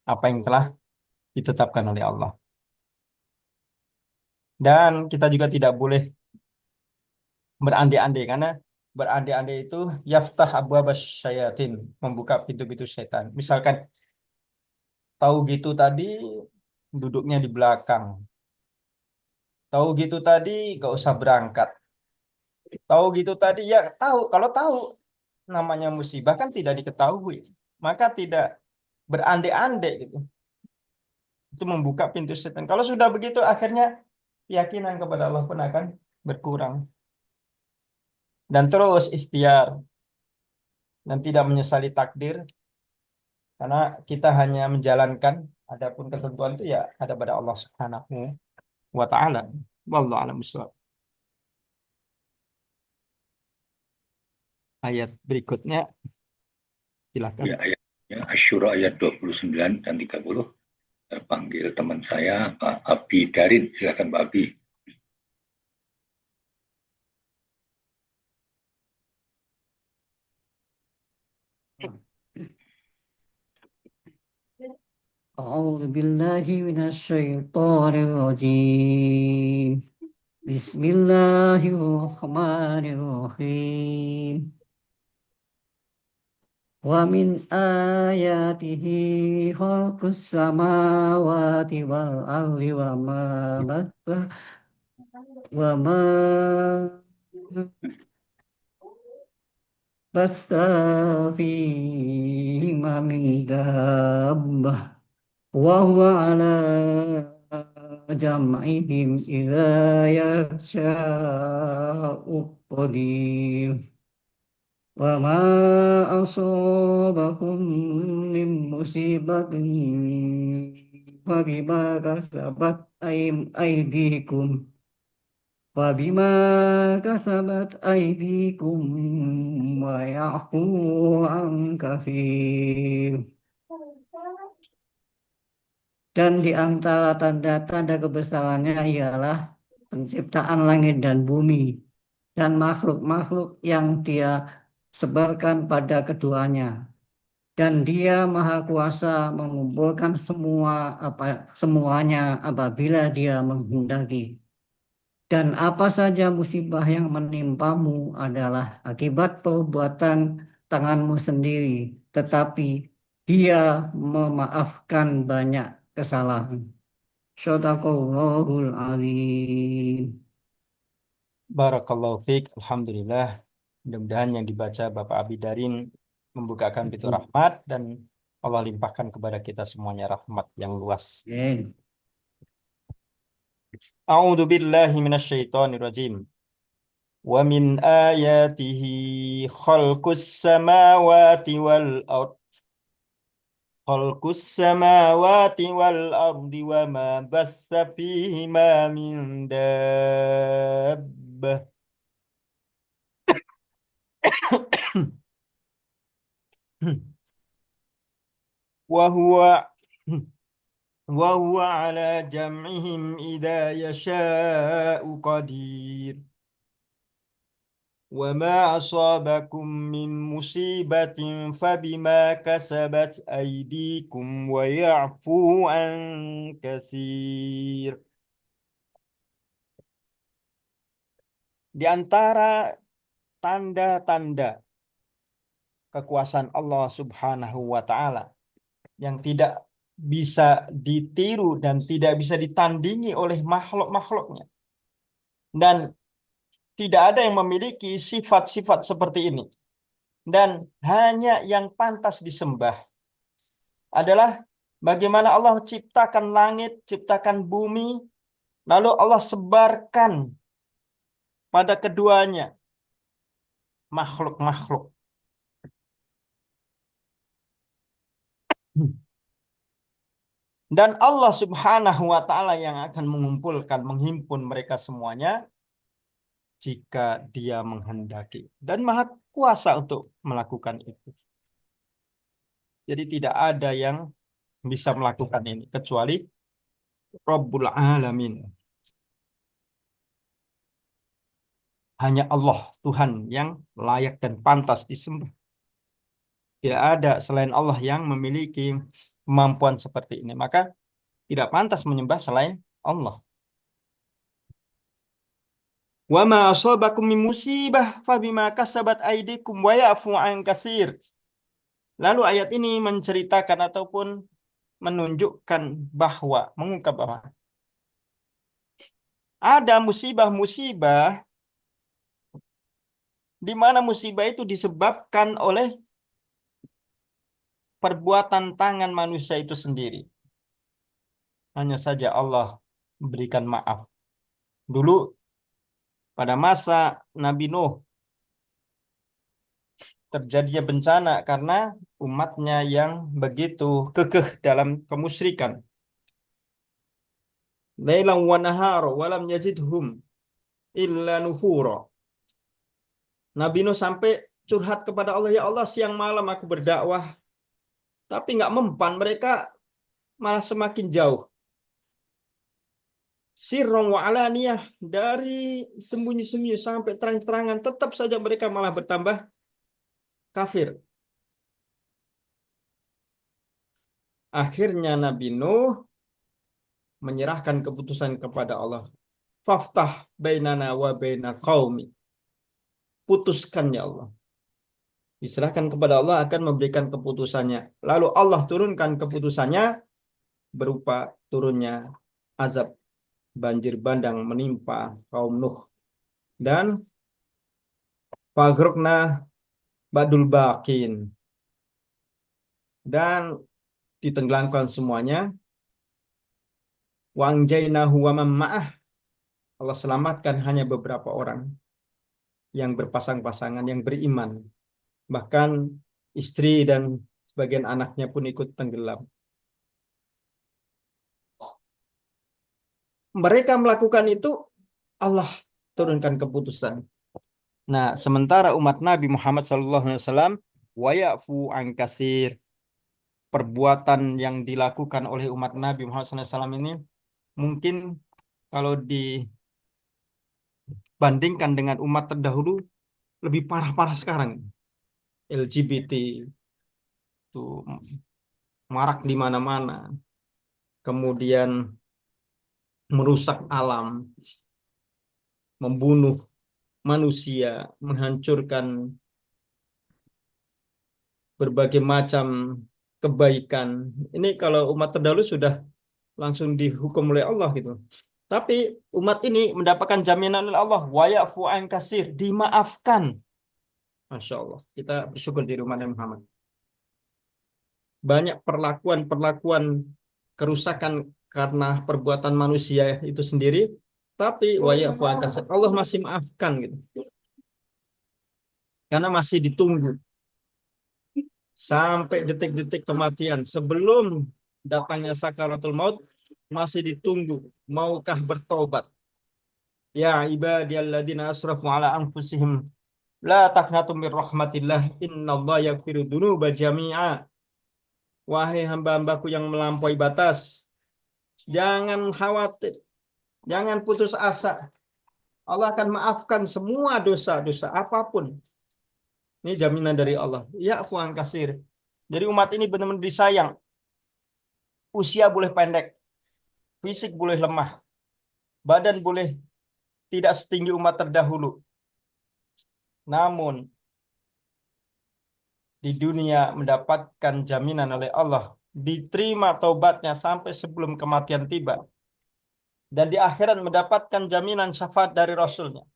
apa yang telah ditetapkan oleh Allah. Dan kita juga tidak boleh berandai-andai, karena berandai-andai itu yaftah abwabas syayatin, membuka pintu-pintu setan. Misalkan tahu gitu tadi duduknya di belakang. Tahu gitu tadi gak usah berangkat. Tahu gitu tadi ya tahu, kalau tahu namanya musibah kan tidak diketahui. Maka tidak berandai-andai gitu. Itu membuka pintu setan. Kalau sudah begitu akhirnya keyakinan kepada Allah pun akan berkurang. Dan terus ikhtiar dan tidak menyesali takdir, karena kita hanya menjalankan, adapun ketentuan itu ya ada pada Allah Subhanahu wa taala. Wallahu a'lam bishawab. Ayat berikutnya silakan.
Ya, ayatnya Asy-Syura ayat 29 dan 30. Saya panggil teman saya Pak Abi Darin. Silakan Pak Abi.
أعوذ بالله من الشيطان الرجيم
Bismillahirrahmanirrahim. Wa min ayatihi khalqus samawati wal ardi wa ma basta fihima min dabbah wa huwa ala jam'ihim idza yasha'u qadir. Wa ma asabakum min musibatin fa bima kasabat aydikum wa bima kasabat aydikum wa ya'fu an katsir. Dan di antara tanda-tanda kebesarannya ialah penciptaan langit dan bumi dan makhluk-makhluk yang Dia sebarkan pada keduanya. Dan Dia Maha Kuasa mengumpulkan semuanya apabila Dia menghendaki. Dan apa saja musibah yang menimpamu adalah akibat perbuatan tanganmu sendiri, tetapi Dia memaafkan banyak kesalahan. Shadaqallahul azim.
Barakallahu fiik. Alhamdulillah. Mudah-mudahan yang dibaca Bapak Abidarin membukakan pintu rahmat dan Allah limpahkan kepada kita semuanya rahmat yang luas.
Amin.
A'udzu billahi minasyaitonir rajim. Wa min ayatihi khalqus samawati wal ard. Khalqus samawati wal ardi wa ma bassa fihima min dabbah. wa huwa ala jam'ihim idza yasha'u qadir. Wa ma asabakum min musibatin fabima kasabat aydikum wa ya'fu an katsir. Di antara tanda-tanda kekuasaan Allah Subhanahu wa Ta'ala yang tidak bisa ditiru dan tidak bisa ditandingi oleh makhluk-makhluknya, dan tidak ada yang memiliki sifat-sifat seperti ini, dan hanya yang pantas disembah adalah bagaimana Allah ciptakan langit, ciptakan bumi, lalu Allah sebarkan pada keduanya makhluk-makhluk. Dan Allah Subhanahu wa Ta'ala yang akan mengumpulkan, menghimpun mereka semuanya jika Dia menghendaki, dan Maha Kuasa untuk melakukan itu. Jadi tidak ada yang bisa melakukan ini kecuali Rabbul Alamin. Hanya Allah, Tuhan yang layak dan pantas disembah. Tidak ada selain Allah yang memiliki kemampuan seperti ini. Maka tidak pantas menyembah selain Allah. Wa ma asabakum min musibah fabima kasabat aydikum wa ya'fu an katsir. Lalu ayat ini menceritakan ataupun menunjukkan bahwa, mengungkap bahwa ada musibah-musibah di mana musibah itu disebabkan oleh perbuatan tangan manusia itu sendiri. Hanya saja Allah memberikan maaf. Dulu pada masa Nabi Nuh terjadinya bencana karena umatnya yang begitu kekeh dalam kemusyrikan. Lailan wa nahara wa lam yazidhum illa nufura. Nabi Nuh sampai curhat kepada Allah, ya Allah, siang malam aku berdakwah, tapi nggak mempan, mereka malah semakin jauh. Sirron wa alaniyah, dari sembunyi-sembunyi sampai terang-terangan, tetap saja mereka malah bertambah kafir. Akhirnya Nabi Nuh menyerahkan keputusan kepada Allah. faftah bainana wa baina qaumi. Putuskan ya Allah. Diserahkan kepada Allah akan memberikan keputusannya. Lalu Allah turunkan keputusannya berupa turunnya azab banjir bandang menimpa kaum Nuh. Dan fagrokna badul bakin. Dan ditenggelamkan semuanya. Wangjainahu wa man ma'ah. Allah selamatkan hanya beberapa orang yang berpasang-pasangan, yang beriman. Bahkan istri dan sebagian anaknya pun ikut tenggelam. Mereka melakukan itu, Allah turunkan keputusan. Nah, sementara umat Nabi Muhammad SAW, wayafu an kasir, perbuatan yang dilakukan oleh umat Nabi Muhammad SAW ini, mungkin kalau dibandingkan dengan umat terdahulu, lebih parah-parah sekarang. LGBT itu marak di mana-mana. Kemudian merusak alam, membunuh manusia, menghancurkan berbagai macam kebaikan. Ini kalau umat terdahulu sudah langsung dihukum oleh Allah gitu. Tapi umat ini mendapatkan jaminan oleh Allah, wa ya'fu an kasir, dimaafkan. Masya Allah, kita bersyukur di rumah Nabi Muhammad. Banyak perlakuan-perlakuan kerusakan karena perbuatan manusia itu sendiri, tapi wa ya'fu an kasir, Allah masih maafkan gitu. Karena masih ditunggu sampai detik-detik kematian, sebelum datangnya sakaratul maut, masih ditunggu, maukah bertobat. Ya ibadiyalladzina asrafu ala anfusihim la taqnatu mir rahmatillah innallaha yaghfiru dzunuba jami'a. Wahai hamba-hambaku yang melampaui batas, jangan khawatir, jangan putus asa. Allah akan maafkan semua dosa-dosa apapun. Ini jaminan dari Allah. Ya'fu an kasir. Jadi umat ini benar-benar disayang. Usia boleh pendek, fisik boleh lemah, badan boleh tidak setinggi umat terdahulu. Namun di dunia mendapatkan jaminan oleh Allah, diterima taubatnya sampai sebelum kematian tiba. Dan di akhirat mendapatkan jaminan syafaat dari Rasulnya.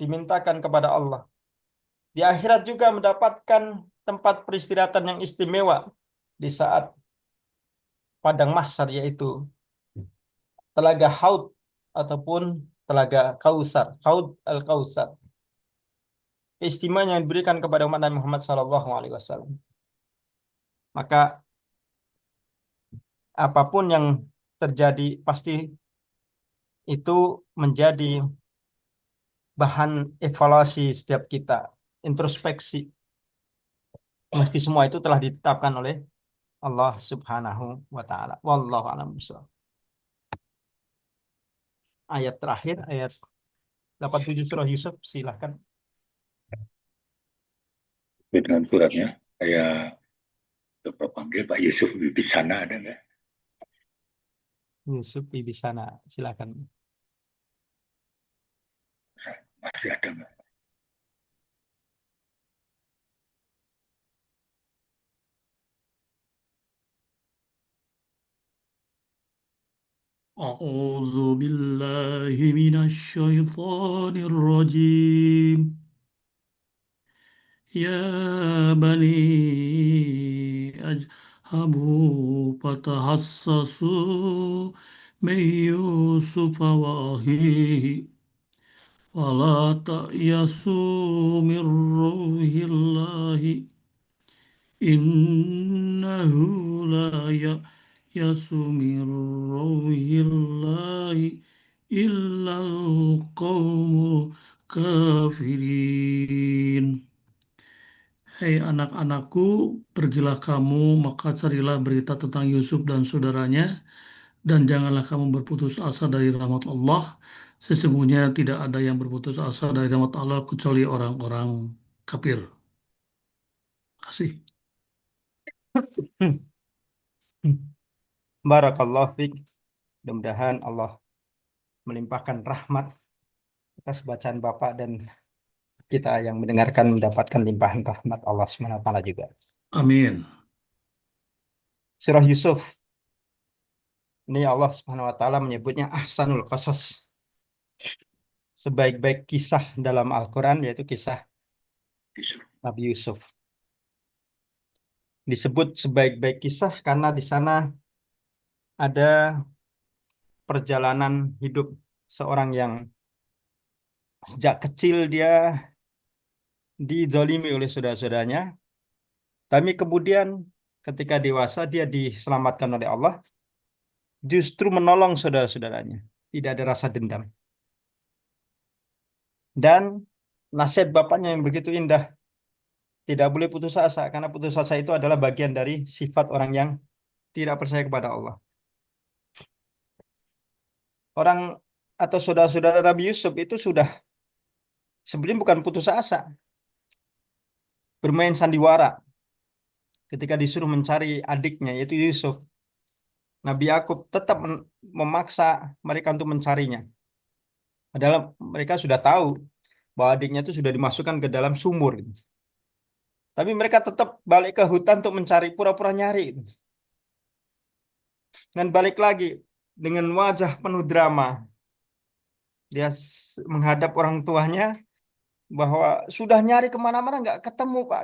Dimintakan kepada Allah. Di akhirat juga mendapatkan tempat peristirahatan yang istimewa di saat padang mahsyar, yaitu telaga Haud ataupun telaga Kausar, Haud al-Kausar. Keistimewaan yang diberikan kepada umat Nabi Muhammad SAW. Maka apapun yang terjadi pasti itu menjadi bahan evaluasi setiap kita, introspeksi. Meski semua itu telah ditetapkan oleh Allah Subhanahu wa taala. Wallahu a'lam bishawab. Ayat terakhir, ayat 87 surah Yusuf, silakan.
Dengan suratnya, saya coba panggil Pak Yusuf Wibisana, ada nggak?
Yusuf Wibisana, silakan.
Masih ada nggak?
أعوذ بالله من الشيطان الرجيم يا بني اذهبوا فتحسسوا من يوسف وأخيه ولا تيأسوا من روح الله إنه لا ييأس من روح الله إلا القوم الكافرين. Hei anak-anakku, pergilah kamu, maka carilah berita tentang Yusuf dan saudaranya, dan janganlah kamu berputus asa dari rahmat Allah. Sesungguhnya tidak ada yang berputus asa dari rahmat Allah kecuali orang-orang kafir. Kasih.
Barakallahu fiik. Mudah-mudahan Allah melimpahkan rahmat atas bacaan Bapak dan kita yang mendengarkan mendapatkan limpahan rahmat Allah SWT juga.
Amin.
Surah Yusuf. Ini Allah SWT menyebutnya ahsanul qasas. Sebaik-baik kisah dalam Al-Quran yaitu kisah Nabi Yusuf. Disebut sebaik-baik kisah karena di sana ada perjalanan hidup seorang yang sejak kecil dia dizalimi oleh saudara-saudaranya, tapi kemudian ketika dewasa dia diselamatkan oleh Allah, justru menolong saudara-saudaranya, tidak ada rasa dendam. Dan nasihat bapaknya yang begitu indah, tidak boleh putus asa, karena putus asa itu adalah bagian dari sifat orang yang tidak percaya kepada Allah. Orang atau saudara-saudara Nabi Yusuf itu sudah sebenarnya bukan putus asa, bermain sandiwara ketika disuruh mencari adiknya yaitu Yusuf. Nabi Yakub tetap memaksa mereka untuk mencarinya. Padahal mereka sudah tahu bahwa adiknya itu sudah dimasukkan ke dalam sumur. Tapi mereka tetap balik ke hutan untuk mencari, pura-pura nyari. Dan balik lagi dengan wajah penuh drama. Dia menghadap orang tuanya bahwa sudah nyari kemana-mana nggak ketemu, Pak.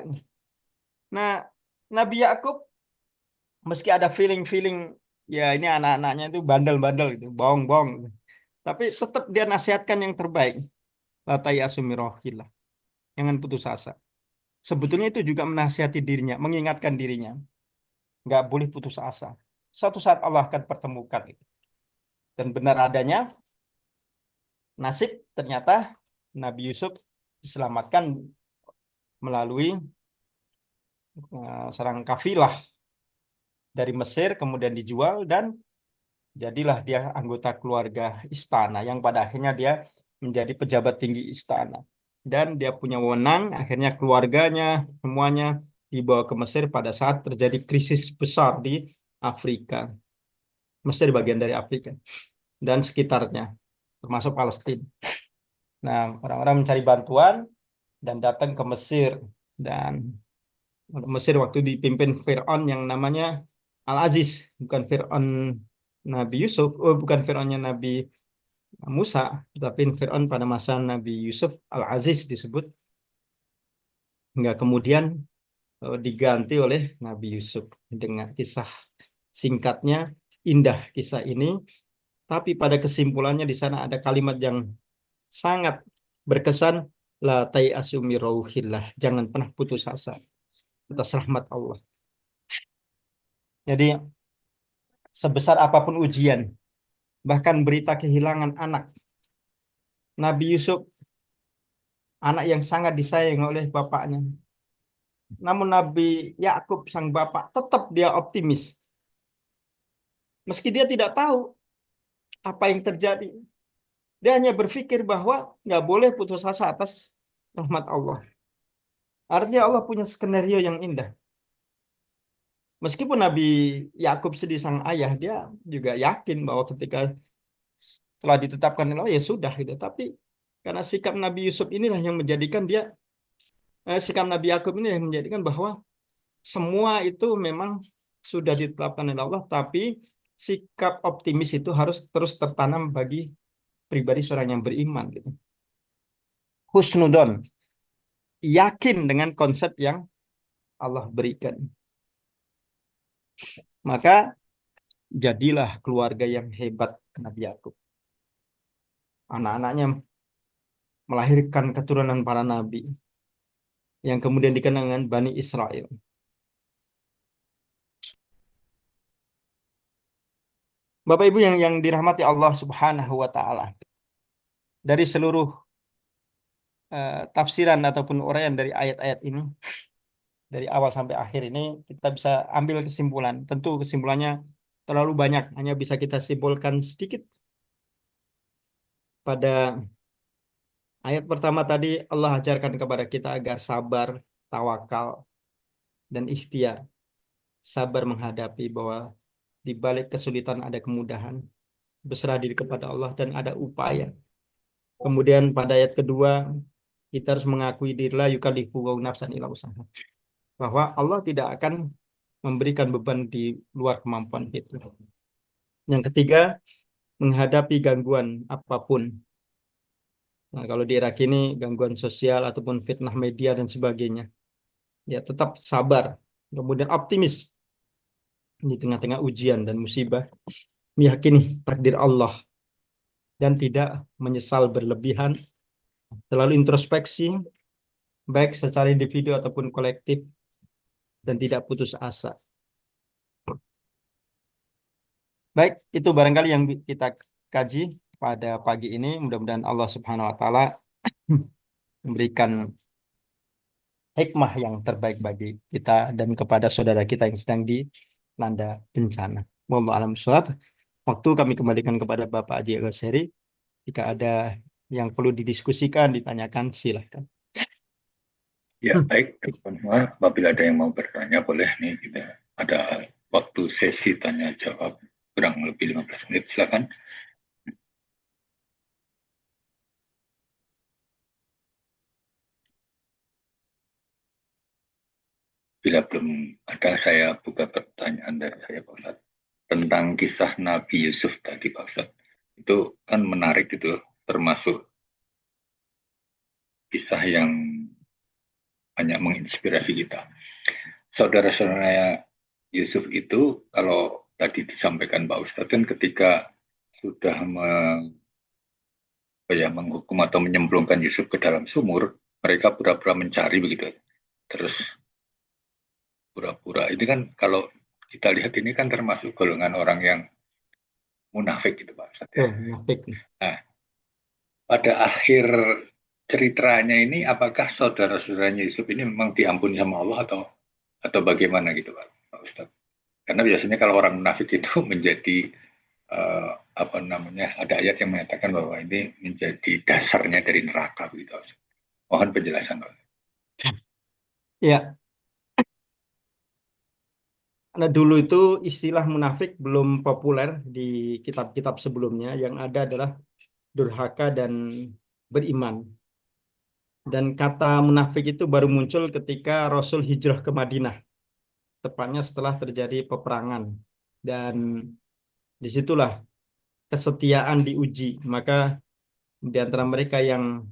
Nah, Nabi Yakub meski ada feeling-feeling ya ini anak-anaknya itu bandel-bandel gitu, bohong-bohong. Tapi tetap dia nasihatkan yang terbaik. La ta'yasumirohillah. Jangan putus asa. Sebetulnya itu juga menasihati dirinya, mengingatkan dirinya. Nggak boleh putus asa. Suatu saat Allah akan pertemukan. Dan benar adanya, nasib ternyata Nabi Yusuf diselamatkan melalui serang kafilah dari Mesir, kemudian dijual, dan jadilah dia anggota keluarga istana, yang pada akhirnya dia menjadi pejabat tinggi istana. Dan dia punya wewenang, akhirnya keluarganya semuanya dibawa ke Mesir pada saat terjadi krisis besar di Afrika. Mesir bagian dari Afrika dan sekitarnya, termasuk Palestina. Nah, orang-orang mencari bantuan dan datang ke Mesir. Dan Mesir waktu dipimpin Fir'aun yang namanya Al-Aziz, bukan Fir'aun Nabi Yusuf, bukan Fir'aunnya Nabi Musa, tapi Fir'aun pada masa Nabi Yusuf, Al-Aziz disebut. Hingga kemudian diganti oleh Nabi Yusuf. Dengan kisah singkatnya, indah kisah ini, tapi pada kesimpulannya di sana ada kalimat yang sangat berkesan, la ta'yasu min rauhillah, jangan pernah putus asa atas rahmat Allah. Jadi sebesar apapun ujian, bahkan berita kehilangan anak, Nabi Yusuf anak yang sangat disayang oleh bapaknya. Namun Nabi Yakub sang bapak tetap dia optimis. Meski dia tidak tahu apa yang terjadi. Dia hanya berpikir bahwa nggak boleh putus asa atas rahmat Allah. Artinya Allah punya skenario yang indah. Meskipun Nabi Yakub sedih sang ayah, dia juga yakin bahwa ketika telah ditetapkan Allah ya sudah gitu. Tapi karena sikap Nabi Yusuf inilah yang menjadikan dia, sikap Nabi Yakub ini yang menjadikan bahwa semua itu memang sudah ditetapkan oleh Allah, tapi sikap optimis itu harus terus tertanam bagi pribadi seorang yang beriman gitu. Husnudon, yakin dengan konsep yang Allah berikan. Maka jadilah keluarga yang hebat Nabi Yakub. Anak-anaknya melahirkan keturunan para nabi yang kemudian dikenal dengan Bani Israel. Bapak Ibu yang dirahmati Allah Subhanahu wa taala. Dari seluruh tafsiran ataupun uraian dari ayat-ayat ini, dari awal sampai akhir ini, kita bisa ambil kesimpulan. Tentu kesimpulannya terlalu banyak, hanya bisa kita simpulkan sedikit. Pada ayat pertama tadi, Allah ajarkan kepada kita agar sabar, tawakal, dan ikhtiar. Sabar menghadapi bahwa di balik kesulitan ada kemudahan. berserah diri kepada Allah dan ada upaya. Kemudian pada ayat kedua, kita harus mengakui dirilah yukallifu nafsan illa usaha. Bahwa Allah tidak akan memberikan beban di luar kemampuan kita. Yang ketiga, menghadapi gangguan apapun. Nah, kalau di Irak ini gangguan sosial ataupun fitnah media dan sebagainya, ya tetap sabar, kemudian optimis di tengah-tengah ujian dan musibah, meyakini takdir Allah dan tidak menyesal berlebihan, selalu introspeksi, baik secara individu ataupun kolektif, dan tidak putus asa. Baik, itu barangkali yang kita kaji pada pagi ini. Mudah-mudahan Allah Subhanahu wa Ta'ala memberikan hikmah yang terbaik bagi kita dan kepada saudara kita yang sedang dilanda bencana. Wallahu a'lam bishawab. Waktu kami kembalikan kepada Bapak Haji Al-Ghazhari. Jika ada yang perlu didiskusikan, ditanyakan, silahkan.
Ya, baik. Teman-teman, apabila ada yang mau bertanya, boleh nih kita ada waktu sesi tanya jawab kurang lebih 15 menit. Silakan. Bila belum ada, saya buka pertanyaan dari saya, Pak Ustadz. Tentang kisah Nabi Yusuf tadi, Pak Ustadz. Itu kan menarik gitu, termasuk kisah yang banyak menginspirasi kita. Saudara-saudara Yusuf itu, kalau tadi disampaikan Pak Ustadz, kan ketika sudah menghukum atau menyemplungkan Yusuf ke dalam sumur, mereka pura-pura mencari begitu. Terus pura-pura ini kan kalau kita lihat ini kan termasuk golongan orang yang munafik gitu Pak Ustadz.
Munafik.
Nah, pada akhir ceritanya ini apakah saudara-saudaranya Yusuf ini memang diampuni sama Allah atau bagaimana gitu Pak Ustadz? Karena biasanya kalau orang munafik itu menjadi ada ayat yang menyatakan bahwa ini menjadi dasarnya dari neraka begitu. Mohon penjelasan Pak.
Ya. Karena dulu itu istilah munafik belum populer di kitab-kitab sebelumnya. Yang ada adalah durhaka dan beriman. Dan kata munafik itu baru muncul ketika Rasul hijrah ke Madinah. Tepatnya setelah terjadi peperangan. Dan disitulah kesetiaan diuji. Maka di antara mereka yang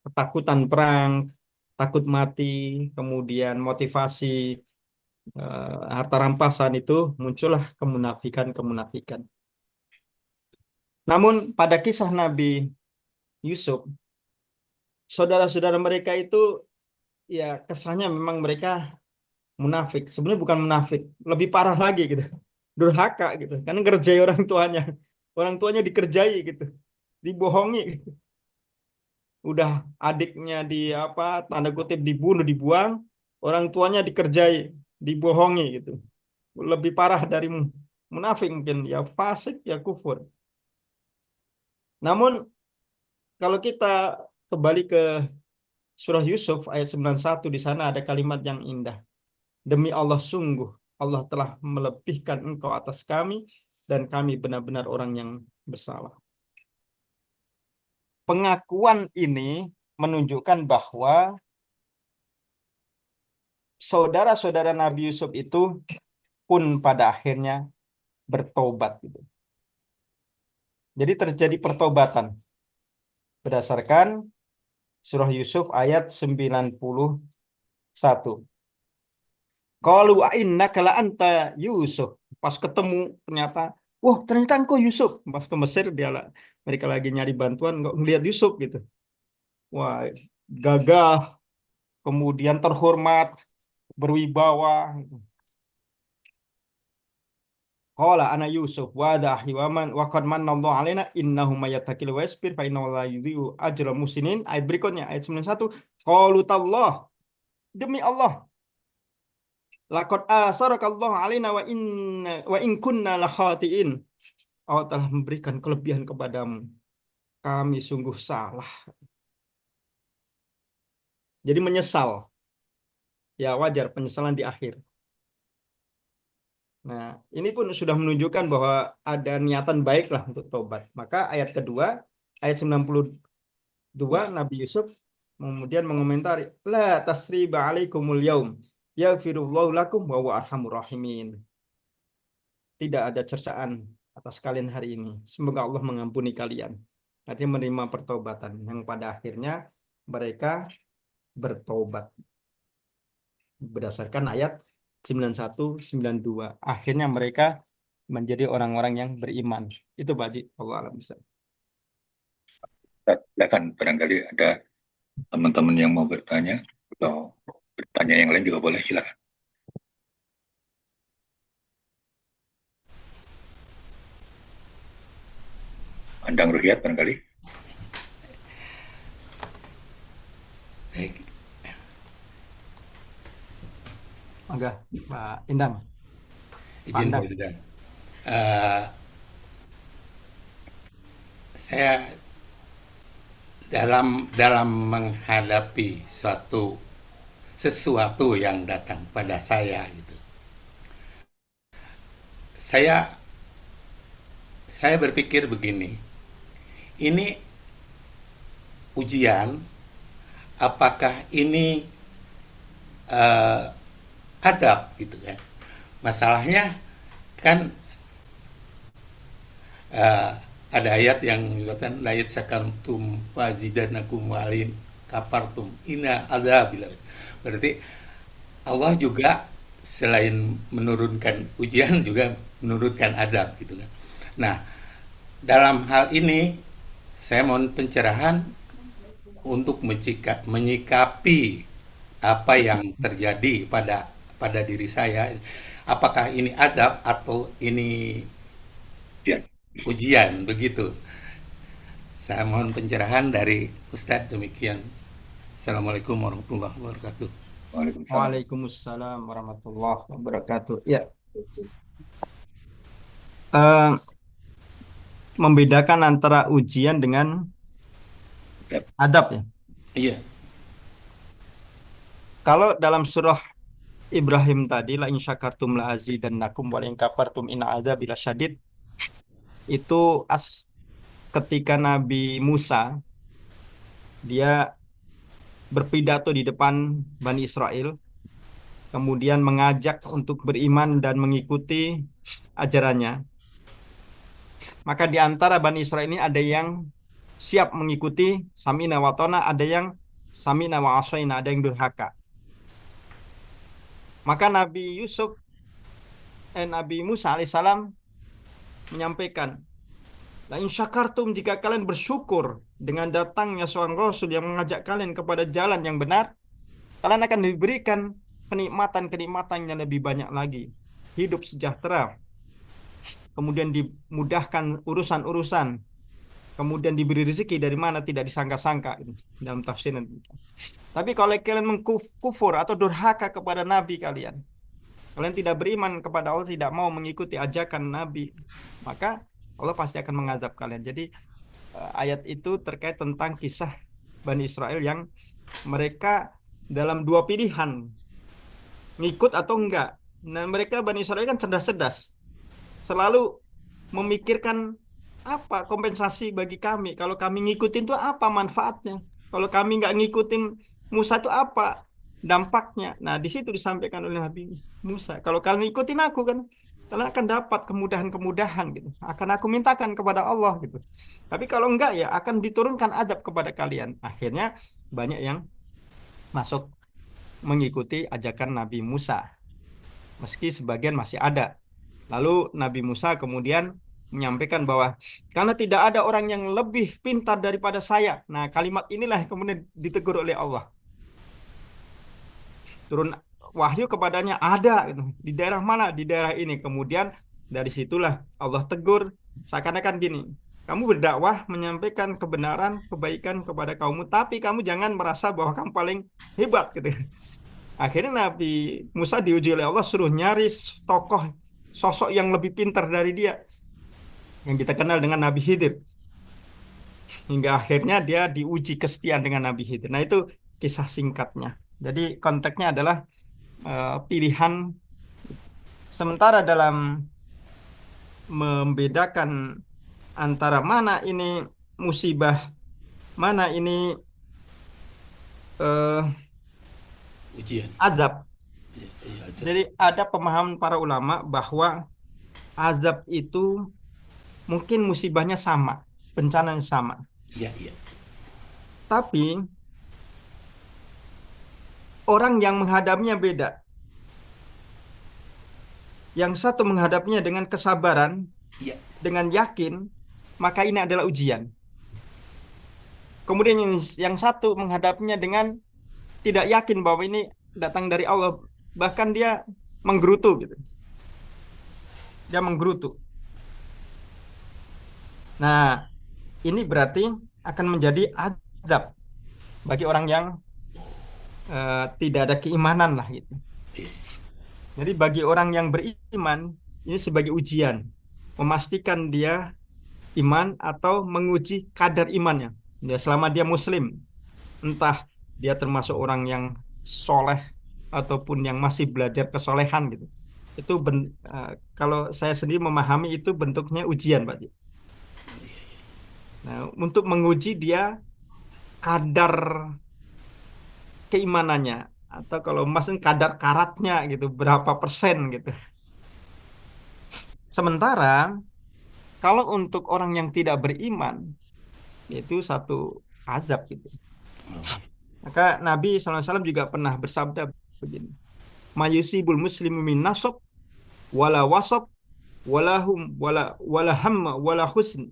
ketakutan perang, takut mati, kemudian motivasi harta rampasan itu muncullah kemunafikan. Namun pada kisah Nabi Yusuf, saudara-saudara mereka itu ya kesannya memang mereka munafik. Sebenarnya bukan munafik, lebih parah lagi gitu. Durhaka gitu. Karena ngerjai orang tuanya. Orang tuanya dikerjai gitu. Dibohongi gitu. Udah adiknya tanda kutip dibunuh, dibuang, orang tuanya dikerjai, dibohongi gitu. Lebih parah dari munafik mungkin, ya fasik, ya kufur. Namun kalau kita kembali ke surah Yusuf ayat 91, di sana ada kalimat yang indah. Demi Allah, sungguh Allah telah melebihkan engkau atas kami dan kami benar-benar orang yang bersalah. Pengakuan ini menunjukkan bahwa saudara-saudara Nabi Yusuf itu pun pada akhirnya bertobat. Jadi terjadi pertobatan berdasarkan surah Yusuf ayat 91. Qalu innaka la anta Yusuf. Pas ketemu ternyata, wah ternyata engkau Yusuf. Pas ke Mesir mereka lagi nyari bantuan, nggak ngelihat Yusuf gitu. Wah, gagah, kemudian terhormat, berwibawa. Qala ana Yusuf wa dahi wa man wa qad manallahu alaina innahu mayattaqil wa yasbir fa innahu la yudhi'u ajral muhsinin. Ayat berikutnya ayat 91. Qalu tallah, demi Allah, laqad asarakallahu alaina wa in kunna la khatiin. Allah telah memberikan kelebihan kepadamu. Kami sungguh salah. Jadi menyesal. Ya wajar penyesalan di akhir. Nah, ini pun sudah menunjukkan bahwa ada niatan baik lah untuk tobat. Maka ayat kedua, ayat 92, Nabi Yusuf kemudian mengomentari, la tasriba alaikumul yaum, yaghfirullahu lakum wa huwa arhamur rahimin. Tidak ada cercaan atas kalian hari ini. Semoga Allah mengampuni kalian. Artinya menerima pertobatan yang pada akhirnya mereka bertobat. Berdasarkan ayat 91, 92. Akhirnya mereka menjadi orang-orang yang beriman. Itu Pak Haji. Allah alam bisa.
Silakan, barangkali ada teman-teman yang mau bertanya atau bertanya yang lain juga boleh, silakan. Andang Ruhyat barangkali.
Baik.
Enggak, Pak Indang.
Izin Pak Indang. Saya dalam menghadapi sesuatu yang datang pada saya gitu. Saya berpikir begini. Ini ujian, apakah ini azab gitu kan? Masalahnya kan ada ayat yang mengatakan la yasakantum fazidanakum walin kafartum inna azab. Berarti Allah juga selain menurunkan ujian juga menurunkan azab gitu kan. Nah, dalam hal ini saya mohon pencerahan untuk menyikapi apa yang terjadi pada diri saya. Apakah ini azab atau ini ujian begitu? Saya mohon pencerahan dari Ustadz. Demikian. Assalamualaikum warahmatullahi wabarakatuh.
Waalaikumsalam warahmatullahi wabarakatuh. Ya. Membedakan antara ujian dengan adab ya.
Iya.
Kalau dalam surah Ibrahim tadi, la in syakartum la azidannakum wa in kafartum inna adzabi lasyadid, itu ketika Nabi Musa dia berpidato di depan Bani Israel, kemudian mengajak untuk beriman dan mengikuti ajarannya. Maka di antara Bani Israel ini ada yang siap mengikuti samina wa ta'na, ada yang samina wa asaina, ada yang durhaka. Maka Nabi Musa alaihissalam menyampaikan, la in syakartum, jika kalian bersyukur dengan datangnya seorang Rasul yang mengajak kalian kepada jalan yang benar, kalian akan diberikan kenikmatan-kenikmatan yang lebih banyak lagi. Hidup sejahtera, kemudian dimudahkan urusan-urusan, kemudian diberi rezeki dari mana tidak disangka-sangka, dalam tafsir nanti. Tapi kalau kalian mengkufur atau durhaka kepada Nabi kalian tidak beriman kepada Allah, tidak mau mengikuti ajakan Nabi, maka Allah pasti akan mengazab kalian. Jadi ayat itu terkait tentang kisah Bani Israel yang mereka dalam dua pilihan, ngikut atau enggak. Nah, mereka Bani Israel kan cerdas-cerdas, selalu memikirkan apa kompensasi bagi kami. Kalau kami ngikutin itu apa manfaatnya? Kalau kami nggak ngikutin Musa itu apa dampaknya? Nah, di situ disampaikan oleh Nabi Musa, kalau kalian ngikutin aku kan, kalian akan dapat kemudahan-kemudahan gitu. Akan aku mintakan kepada Allah gitu. Tapi kalau enggak ya akan diturunkan azab kepada kalian. Akhirnya banyak yang masuk mengikuti ajakan Nabi Musa, meski sebagian masih ada. Lalu Nabi Musa kemudian menyampaikan bahwa karena tidak ada orang yang lebih pintar daripada saya. Nah, kalimat inilah yang kemudian ditegur oleh Allah. Turun wahyu kepadanya, ada gitu. Di daerah mana? Di daerah ini. Kemudian dari situlah Allah tegur, seakan-akan gini, kamu berdakwah menyampaikan kebenaran, kebaikan kepada kaummu, tapi kamu jangan merasa bahwa kamu paling hebat gitu. Akhirnya Nabi Musa diuji oleh Allah, suruh nyari tokoh, sosok yang lebih pintar dari dia, yang kita kenal dengan Nabi Khidir. Hingga akhirnya dia diuji kesetiaan dengan Nabi Khidir. Nah, itu kisah singkatnya. Jadi konteksnya adalah pilihan Sementara dalam membedakan antara mana ini musibah, mana ini
Ujian.
azab.
Iya, azab.
Jadi ada pemahaman para ulama bahwa azab itu mungkin musibahnya sama, bencananya sama.
Iya, iya.
Tapi orang yang menghadapinya beda. Yang satu menghadapinya dengan kesabaran,
Iya.
dengan yakin, maka ini adalah ujian. Kemudian yang satu menghadapinya dengan tidak yakin bahwa ini datang dari Allah, bahkan dia menggerutu gitu. Dia menggerutu. Nah, ini berarti akan menjadi azab bagi orang yang tidak ada keimanan lah gitu. Jadi bagi orang yang beriman ini sebagai ujian, memastikan dia iman atau menguji kadar imannya. Ya, selama dia muslim, entah dia termasuk orang yang soleh ataupun yang masih belajar kesolehan gitu. Itu kalau saya sendiri memahami itu bentuknya ujian, Pak. Nah, untuk menguji dia kadar keimanannya, atau kalau maksudnya kadar karatnya gitu, berapa persen gitu. Sementara kalau untuk orang yang tidak beriman, itu satu azab gitu. Maka Nabi SAW juga pernah bersabda begini, mayusibul muslimu min nasab wala wasab wala hum wala hamma wala husn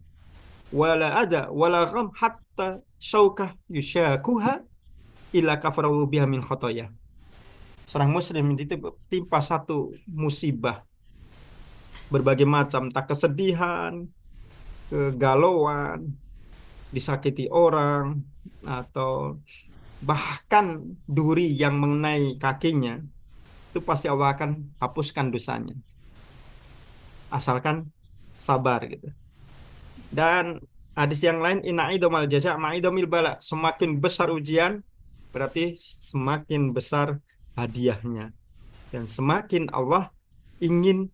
wala ada wala gham hatta syaukah yusyakuha illa kafarallahu biha min khotoya. Seorang muslim itu timpa satu musibah, berbagai macam, tak kesedihan, kegalauan, disakiti orang, atau bahkan duri yang mengenai kakinya, itu pasti Allah akan hapuskan dosanya. Asalkan sabar gitu. Dan hadis yang lain, inna idomal jaza ma'idomil bala. Semakin besar ujian, berarti semakin besar hadiahnya. Dan semakin Allah ingin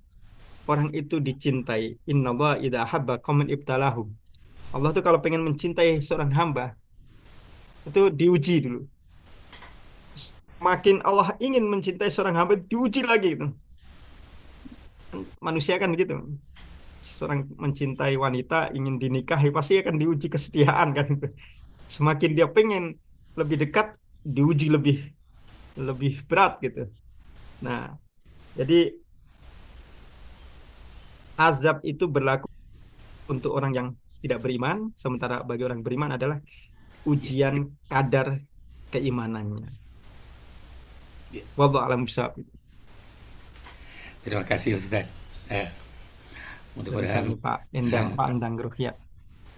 orang itu dicintai. Innallaha idza ahabba qauman ibtalahum. Allah tuh kalau pengen mencintai seorang hamba, itu diuji dulu. Makin Allah ingin mencintai seorang hamba, diuji lagi gitu. Manusia kan gitu. Seorang mencintai wanita, ingin dinikahi, pasti akan diuji kesetiaan kan gitu. Semakin dia pengen lebih dekat, diuji lebih berat gitu. Nah, jadi azab itu berlaku untuk orang yang tidak beriman, sementara bagi orang beriman adalah ujian kadar keimanannya. Wallahu a'lam bishawab.
Terima kasih Ustaz. Mudah-mudahan
Pak Endang Ruhyat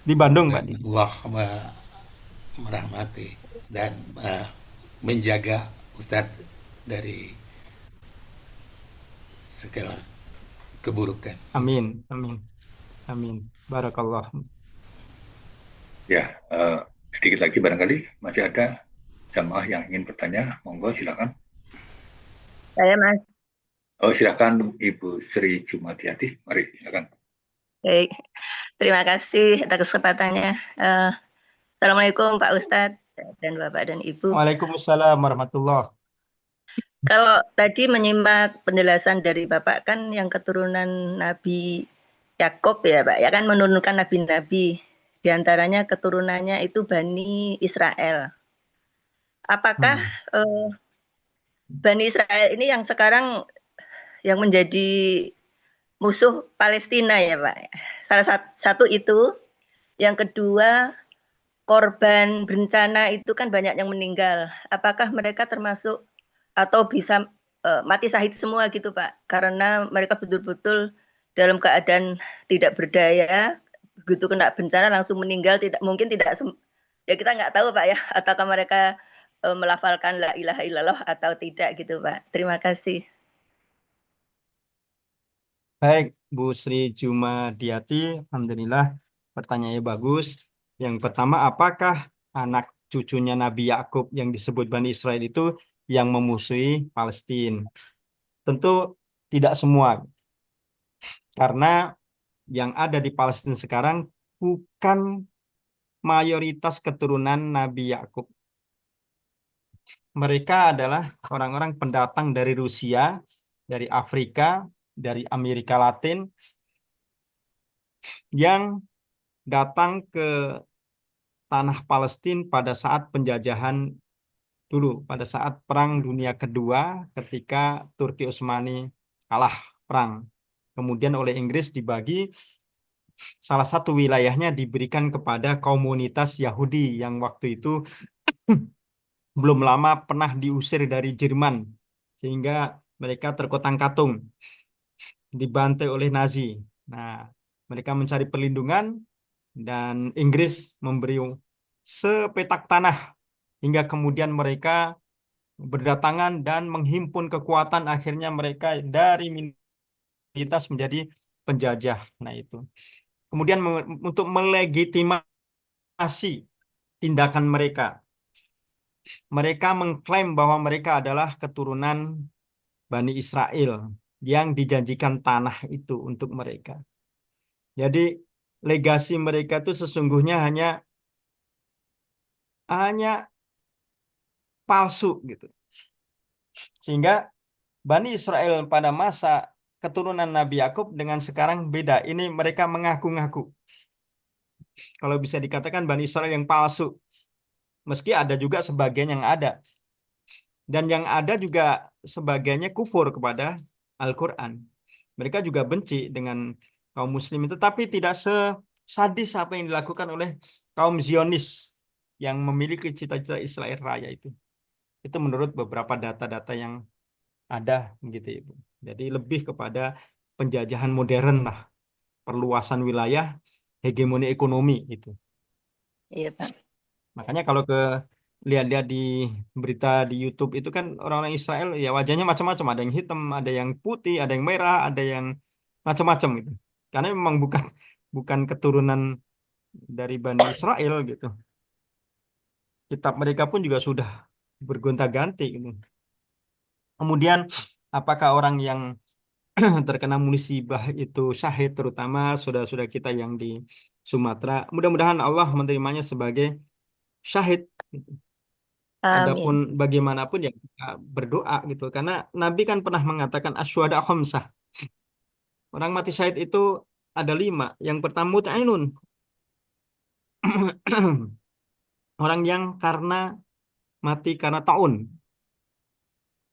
di Bandung, Pak.
Allah merahmati dan menjaga Ustaz dari segala keburukan.
Amin, amin, amin. Barakallah.
Ya, sedikit lagi barangkali masih ada jamaah yang ingin bertanya. Monggo silakan.
Saya Mas.
Oh silakan Ibu Sri Jumadiati. Mari silakan.
Baik, terima kasih atas kesempatannya. Assalamualaikum Pak Ustadz dan Bapak dan Ibu.
Waalaikumsalam warahmatullahi.
Kalau tadi menyimak penjelasan dari Bapak kan yang keturunan Nabi Yakub ya Pak, ya kan menurunkan nabi-nabi. Di antaranya keturunannya itu Bani Israel. Apakah Bani Israel ini yang sekarang yang menjadi musuh Palestina ya Pak? Salah satu itu. Yang kedua, korban bencana itu kan banyak yang meninggal. Apakah mereka termasuk atau bisa mati syahid semua gitu Pak? Karena mereka betul-betul dalam keadaan tidak berdaya, begitu kena bencana langsung meninggal, mungkin tidak ya kita nggak tahu Pak ya, apakah mereka melafalkan la ilaha illallah atau tidak gitu Pak. Terima kasih.
Baik, Bu Sri Jumadiati, alhamdulillah pertanyaannya bagus. Yang pertama, apakah anak cucunya Nabi Yakub yang disebut Bani Israel itu yang memusuhi Palestina? Tentu Tidak semua. Karena yang ada di Palestina sekarang bukan mayoritas keturunan Nabi Yakub. Mereka adalah orang-orang pendatang dari Rusia, dari Afrika, dari Amerika Latin, yang datang ke tanah Palestina pada saat penjajahan dulu, pada saat Perang Dunia Kedua, ketika Turki Utsmani kalah perang. Kemudian oleh Inggris dibagi, salah satu wilayahnya diberikan kepada komunitas Yahudi yang waktu itu belum lama pernah diusir dari Jerman, sehingga mereka terkotang-katung, dibantai oleh Nazi. Nah, mereka mencari perlindungan dan Inggris memberi sepetak tanah, hingga kemudian mereka berdatangan dan menghimpun kekuatan, akhirnya mereka dari minoritas menjadi penjajah. Nah, itu. Kemudian untuk melegitimasi tindakan mereka, mereka mengklaim bahwa mereka adalah keturunan Bani Israel yang dijanjikan tanah itu untuk mereka. Jadi legasi mereka itu sesungguhnya hanya palsu gitu. Sehingga Bani Israel pada masa keturunan Nabi Yakub dengan sekarang beda. Ini mereka mengaku-ngaku. Kalau bisa dikatakan Bani Israel yang palsu. Meski ada juga sebagian yang ada. Dan yang ada juga sebagiannya kufur kepada Al-Quran. Mereka juga benci dengan kaum muslim itu, tapi tidak sesadis apa yang dilakukan oleh kaum Zionis yang memiliki cita-cita Israel Raya itu. Itu menurut beberapa data-data yang ada gitu, Ibu. Jadi lebih kepada penjajahan modern lah, perluasan wilayah, hegemoni ekonomi gitu.
Iya, Pak.
Makanya kalau lihat-lihat di berita di YouTube itu kan orang-orang Israel ya wajahnya macam-macam, ada yang hitam, ada yang putih, ada yang merah, ada yang macam-macam gitu. Karena memang bukan keturunan dari Bani Israel gitu. Kitab mereka pun juga sudah bergonta-ganti gitu. Kemudian apakah orang yang terkena musibah itu syahid, terutama saudara-saudara kita yang di Sumatera, mudah-mudahan Allah menerimanya sebagai syahid gitu.
Amin.
Adapun bagaimanapun ya kita berdoa gitu, karena Nabi kan pernah mengatakan asyhadu khamsah. Orang mati syahid itu ada 5. Yang pertama mut'ainun. Orang yang mati karena taun.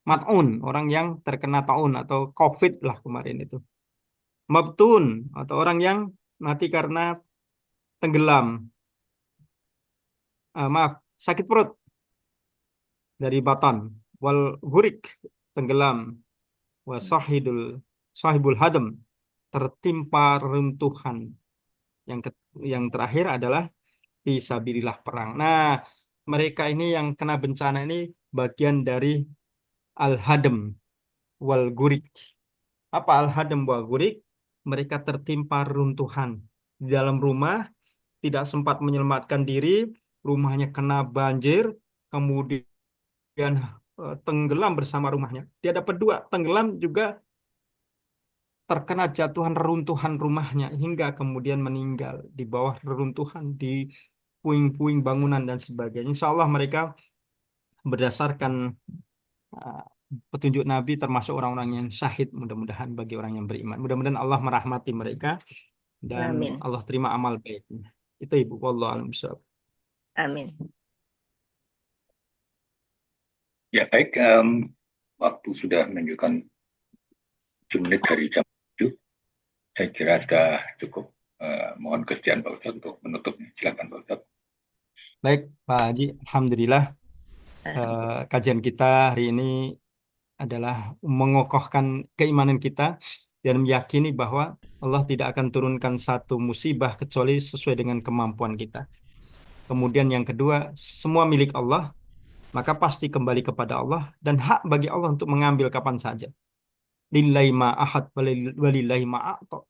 Mat'un, orang yang terkena taun atau COVID lah kemarin itu. Mabtun, atau orang yang mati karena tenggelam. Sakit perut dari batan. Wal gurik, tenggelam. Wa sahibul hadam, tertimpa reruntuhan. Yang terakhir adalah fisabilillah, perang. Nah, mereka ini yang kena bencana ini bagian dari al-hadam wal gurik. Apa al-hadam wal gurik? Mereka tertimpa reruntuhan di dalam rumah, tidak sempat menyelamatkan diri, rumahnya kena banjir, kemudian tenggelam bersama rumahnya. Dia dapat 2, tenggelam juga terkena jatuhan reruntuhan rumahnya hingga kemudian meninggal di bawah reruntuhan, di puing-puing bangunan dan sebagainya. Insya Allah mereka berdasarkan petunjuk Nabi termasuk orang-orang yang syahid, mudah-mudahan bagi orang yang beriman. Mudah-mudahan Allah merahmati mereka dan
Amin.
Allah terima amal baiknya. Itu Ibu, wallahu a'lam bishawab.
Amin.
Ya baik, waktu sudah menunjukkan 7 menit dari jam 7. Saya kira sudah cukup. Mohon kesediaan Pak Ustadz untuk menutupnya. Silakan Pak Ustadz.
Baik Pak Haji, alhamdulillah kajian kita hari ini adalah mengokohkan keimanan kita dan meyakini bahwa Allah tidak akan turunkan satu musibah kecuali sesuai dengan kemampuan kita. Kemudian yang kedua, semua milik Allah, maka pasti kembali kepada Allah dan hak bagi Allah untuk mengambil kapan saja. Lillahi ma'ahad walillahi ma'a'ta.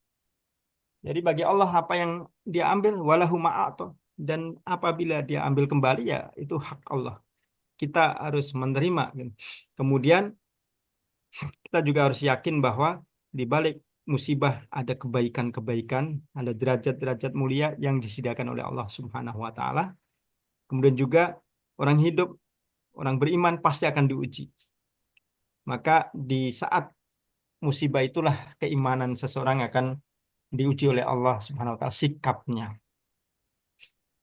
Jadi bagi Allah apa yang dia ambil, walahu ma'a'ta. Dan apabila dia ambil kembali, ya itu hak Allah. Kita harus menerima. Kemudian kita juga harus yakin bahwa di balik musibah ada kebaikan-kebaikan, ada derajat-derajat mulia yang disediakan oleh Allah Subhanahu wa taala. Kemudian juga orang hidup, orang beriman pasti akan diuji. Maka di saat musibah itulah keimanan seseorang akan diuji oleh Allah Subhanahu wa taala, sikapnya.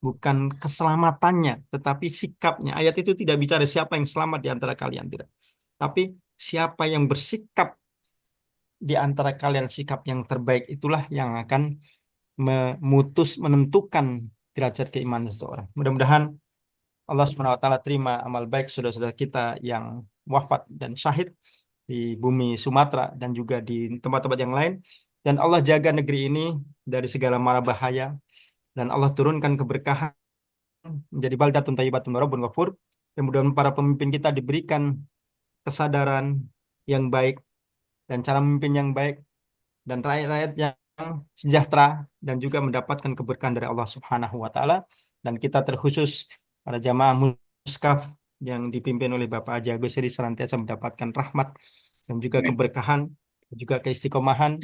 Bukan keselamatannya, tetapi sikapnya. Ayat itu tidak bicara siapa yang selamat di antara kalian, tidak. Tapi siapa yang bersikap di antara kalian, sikap yang terbaik itulah yang akan menentukan derajat keimanan seseorang. Mudah-mudahan Allah SWT terima amal baik saudara-saudara kita yang wafat dan syahid di bumi Sumatera dan juga di tempat-tempat yang lain. Dan Allah jaga negeri ini dari segala mara bahaya. Dan Allah turunkan keberkahan menjadi baldatun thayyibatun wa rabbun ghafur. Kemudian para pemimpin kita diberikan kesadaran yang baik dan cara memimpin yang baik, dan rakyat-rakyat yang sejahtera dan juga mendapatkan keberkahan dari Allah Subhanahu wa taala. Dan kita terkhusus para jamaah muskaf yang dipimpin oleh Bapak Haji Agusiri senantiasa mendapatkan rahmat dan juga keberkahan, juga keistiqomahan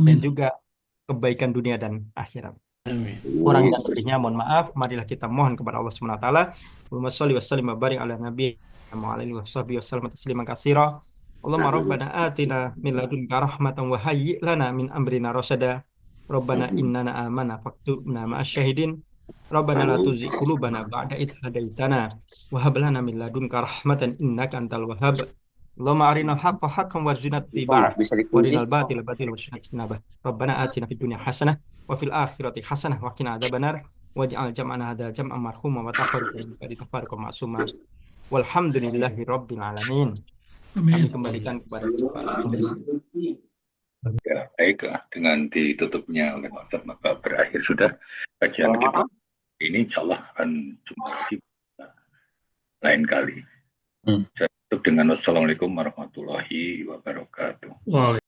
dan juga kebaikan dunia dan akhirat. Kurang dan lebihnya mohon maaf. Marilah kita mohon kepada Allah Subhanahu wa taala. Allahumma shalli wa sallim wa barik ala nabi wa alihi washabbihi wasallam tasliman katsira. Allahumma rabbana atina min ladunka rahmatan wa hayyi' lana min amrina rasada. Rabbana innana amana faktubna ma'asy syahidin. Rabbana la tuzigh qulubana ba'da idh hadaitana wa hab lana min ladunka rahmatan innaka antal wahhab. Allahumma arinal haqqa haqqan warzuqna ittiba'ah wa arinal batila batilan warzuqna ijtinabah. Rabbana atina fid dunya hasanah wa fil akhirati hasanah wa qina adzabannar waj'al jam'ana hadzal jam'an marhuma wa tafarruqan ma'suma. Walhamdulillahi rabbil alamin. Kami kembalikan kepada Bapak.
Ya, baik, dengan ditutupnya oleh Ustaz, maka berakhir sudah kajian kita ini. Insya Allah akan jumpa lagi lain kali. Saya tutup dengan wassalamualaikum warahmatullahi wabarakatuh.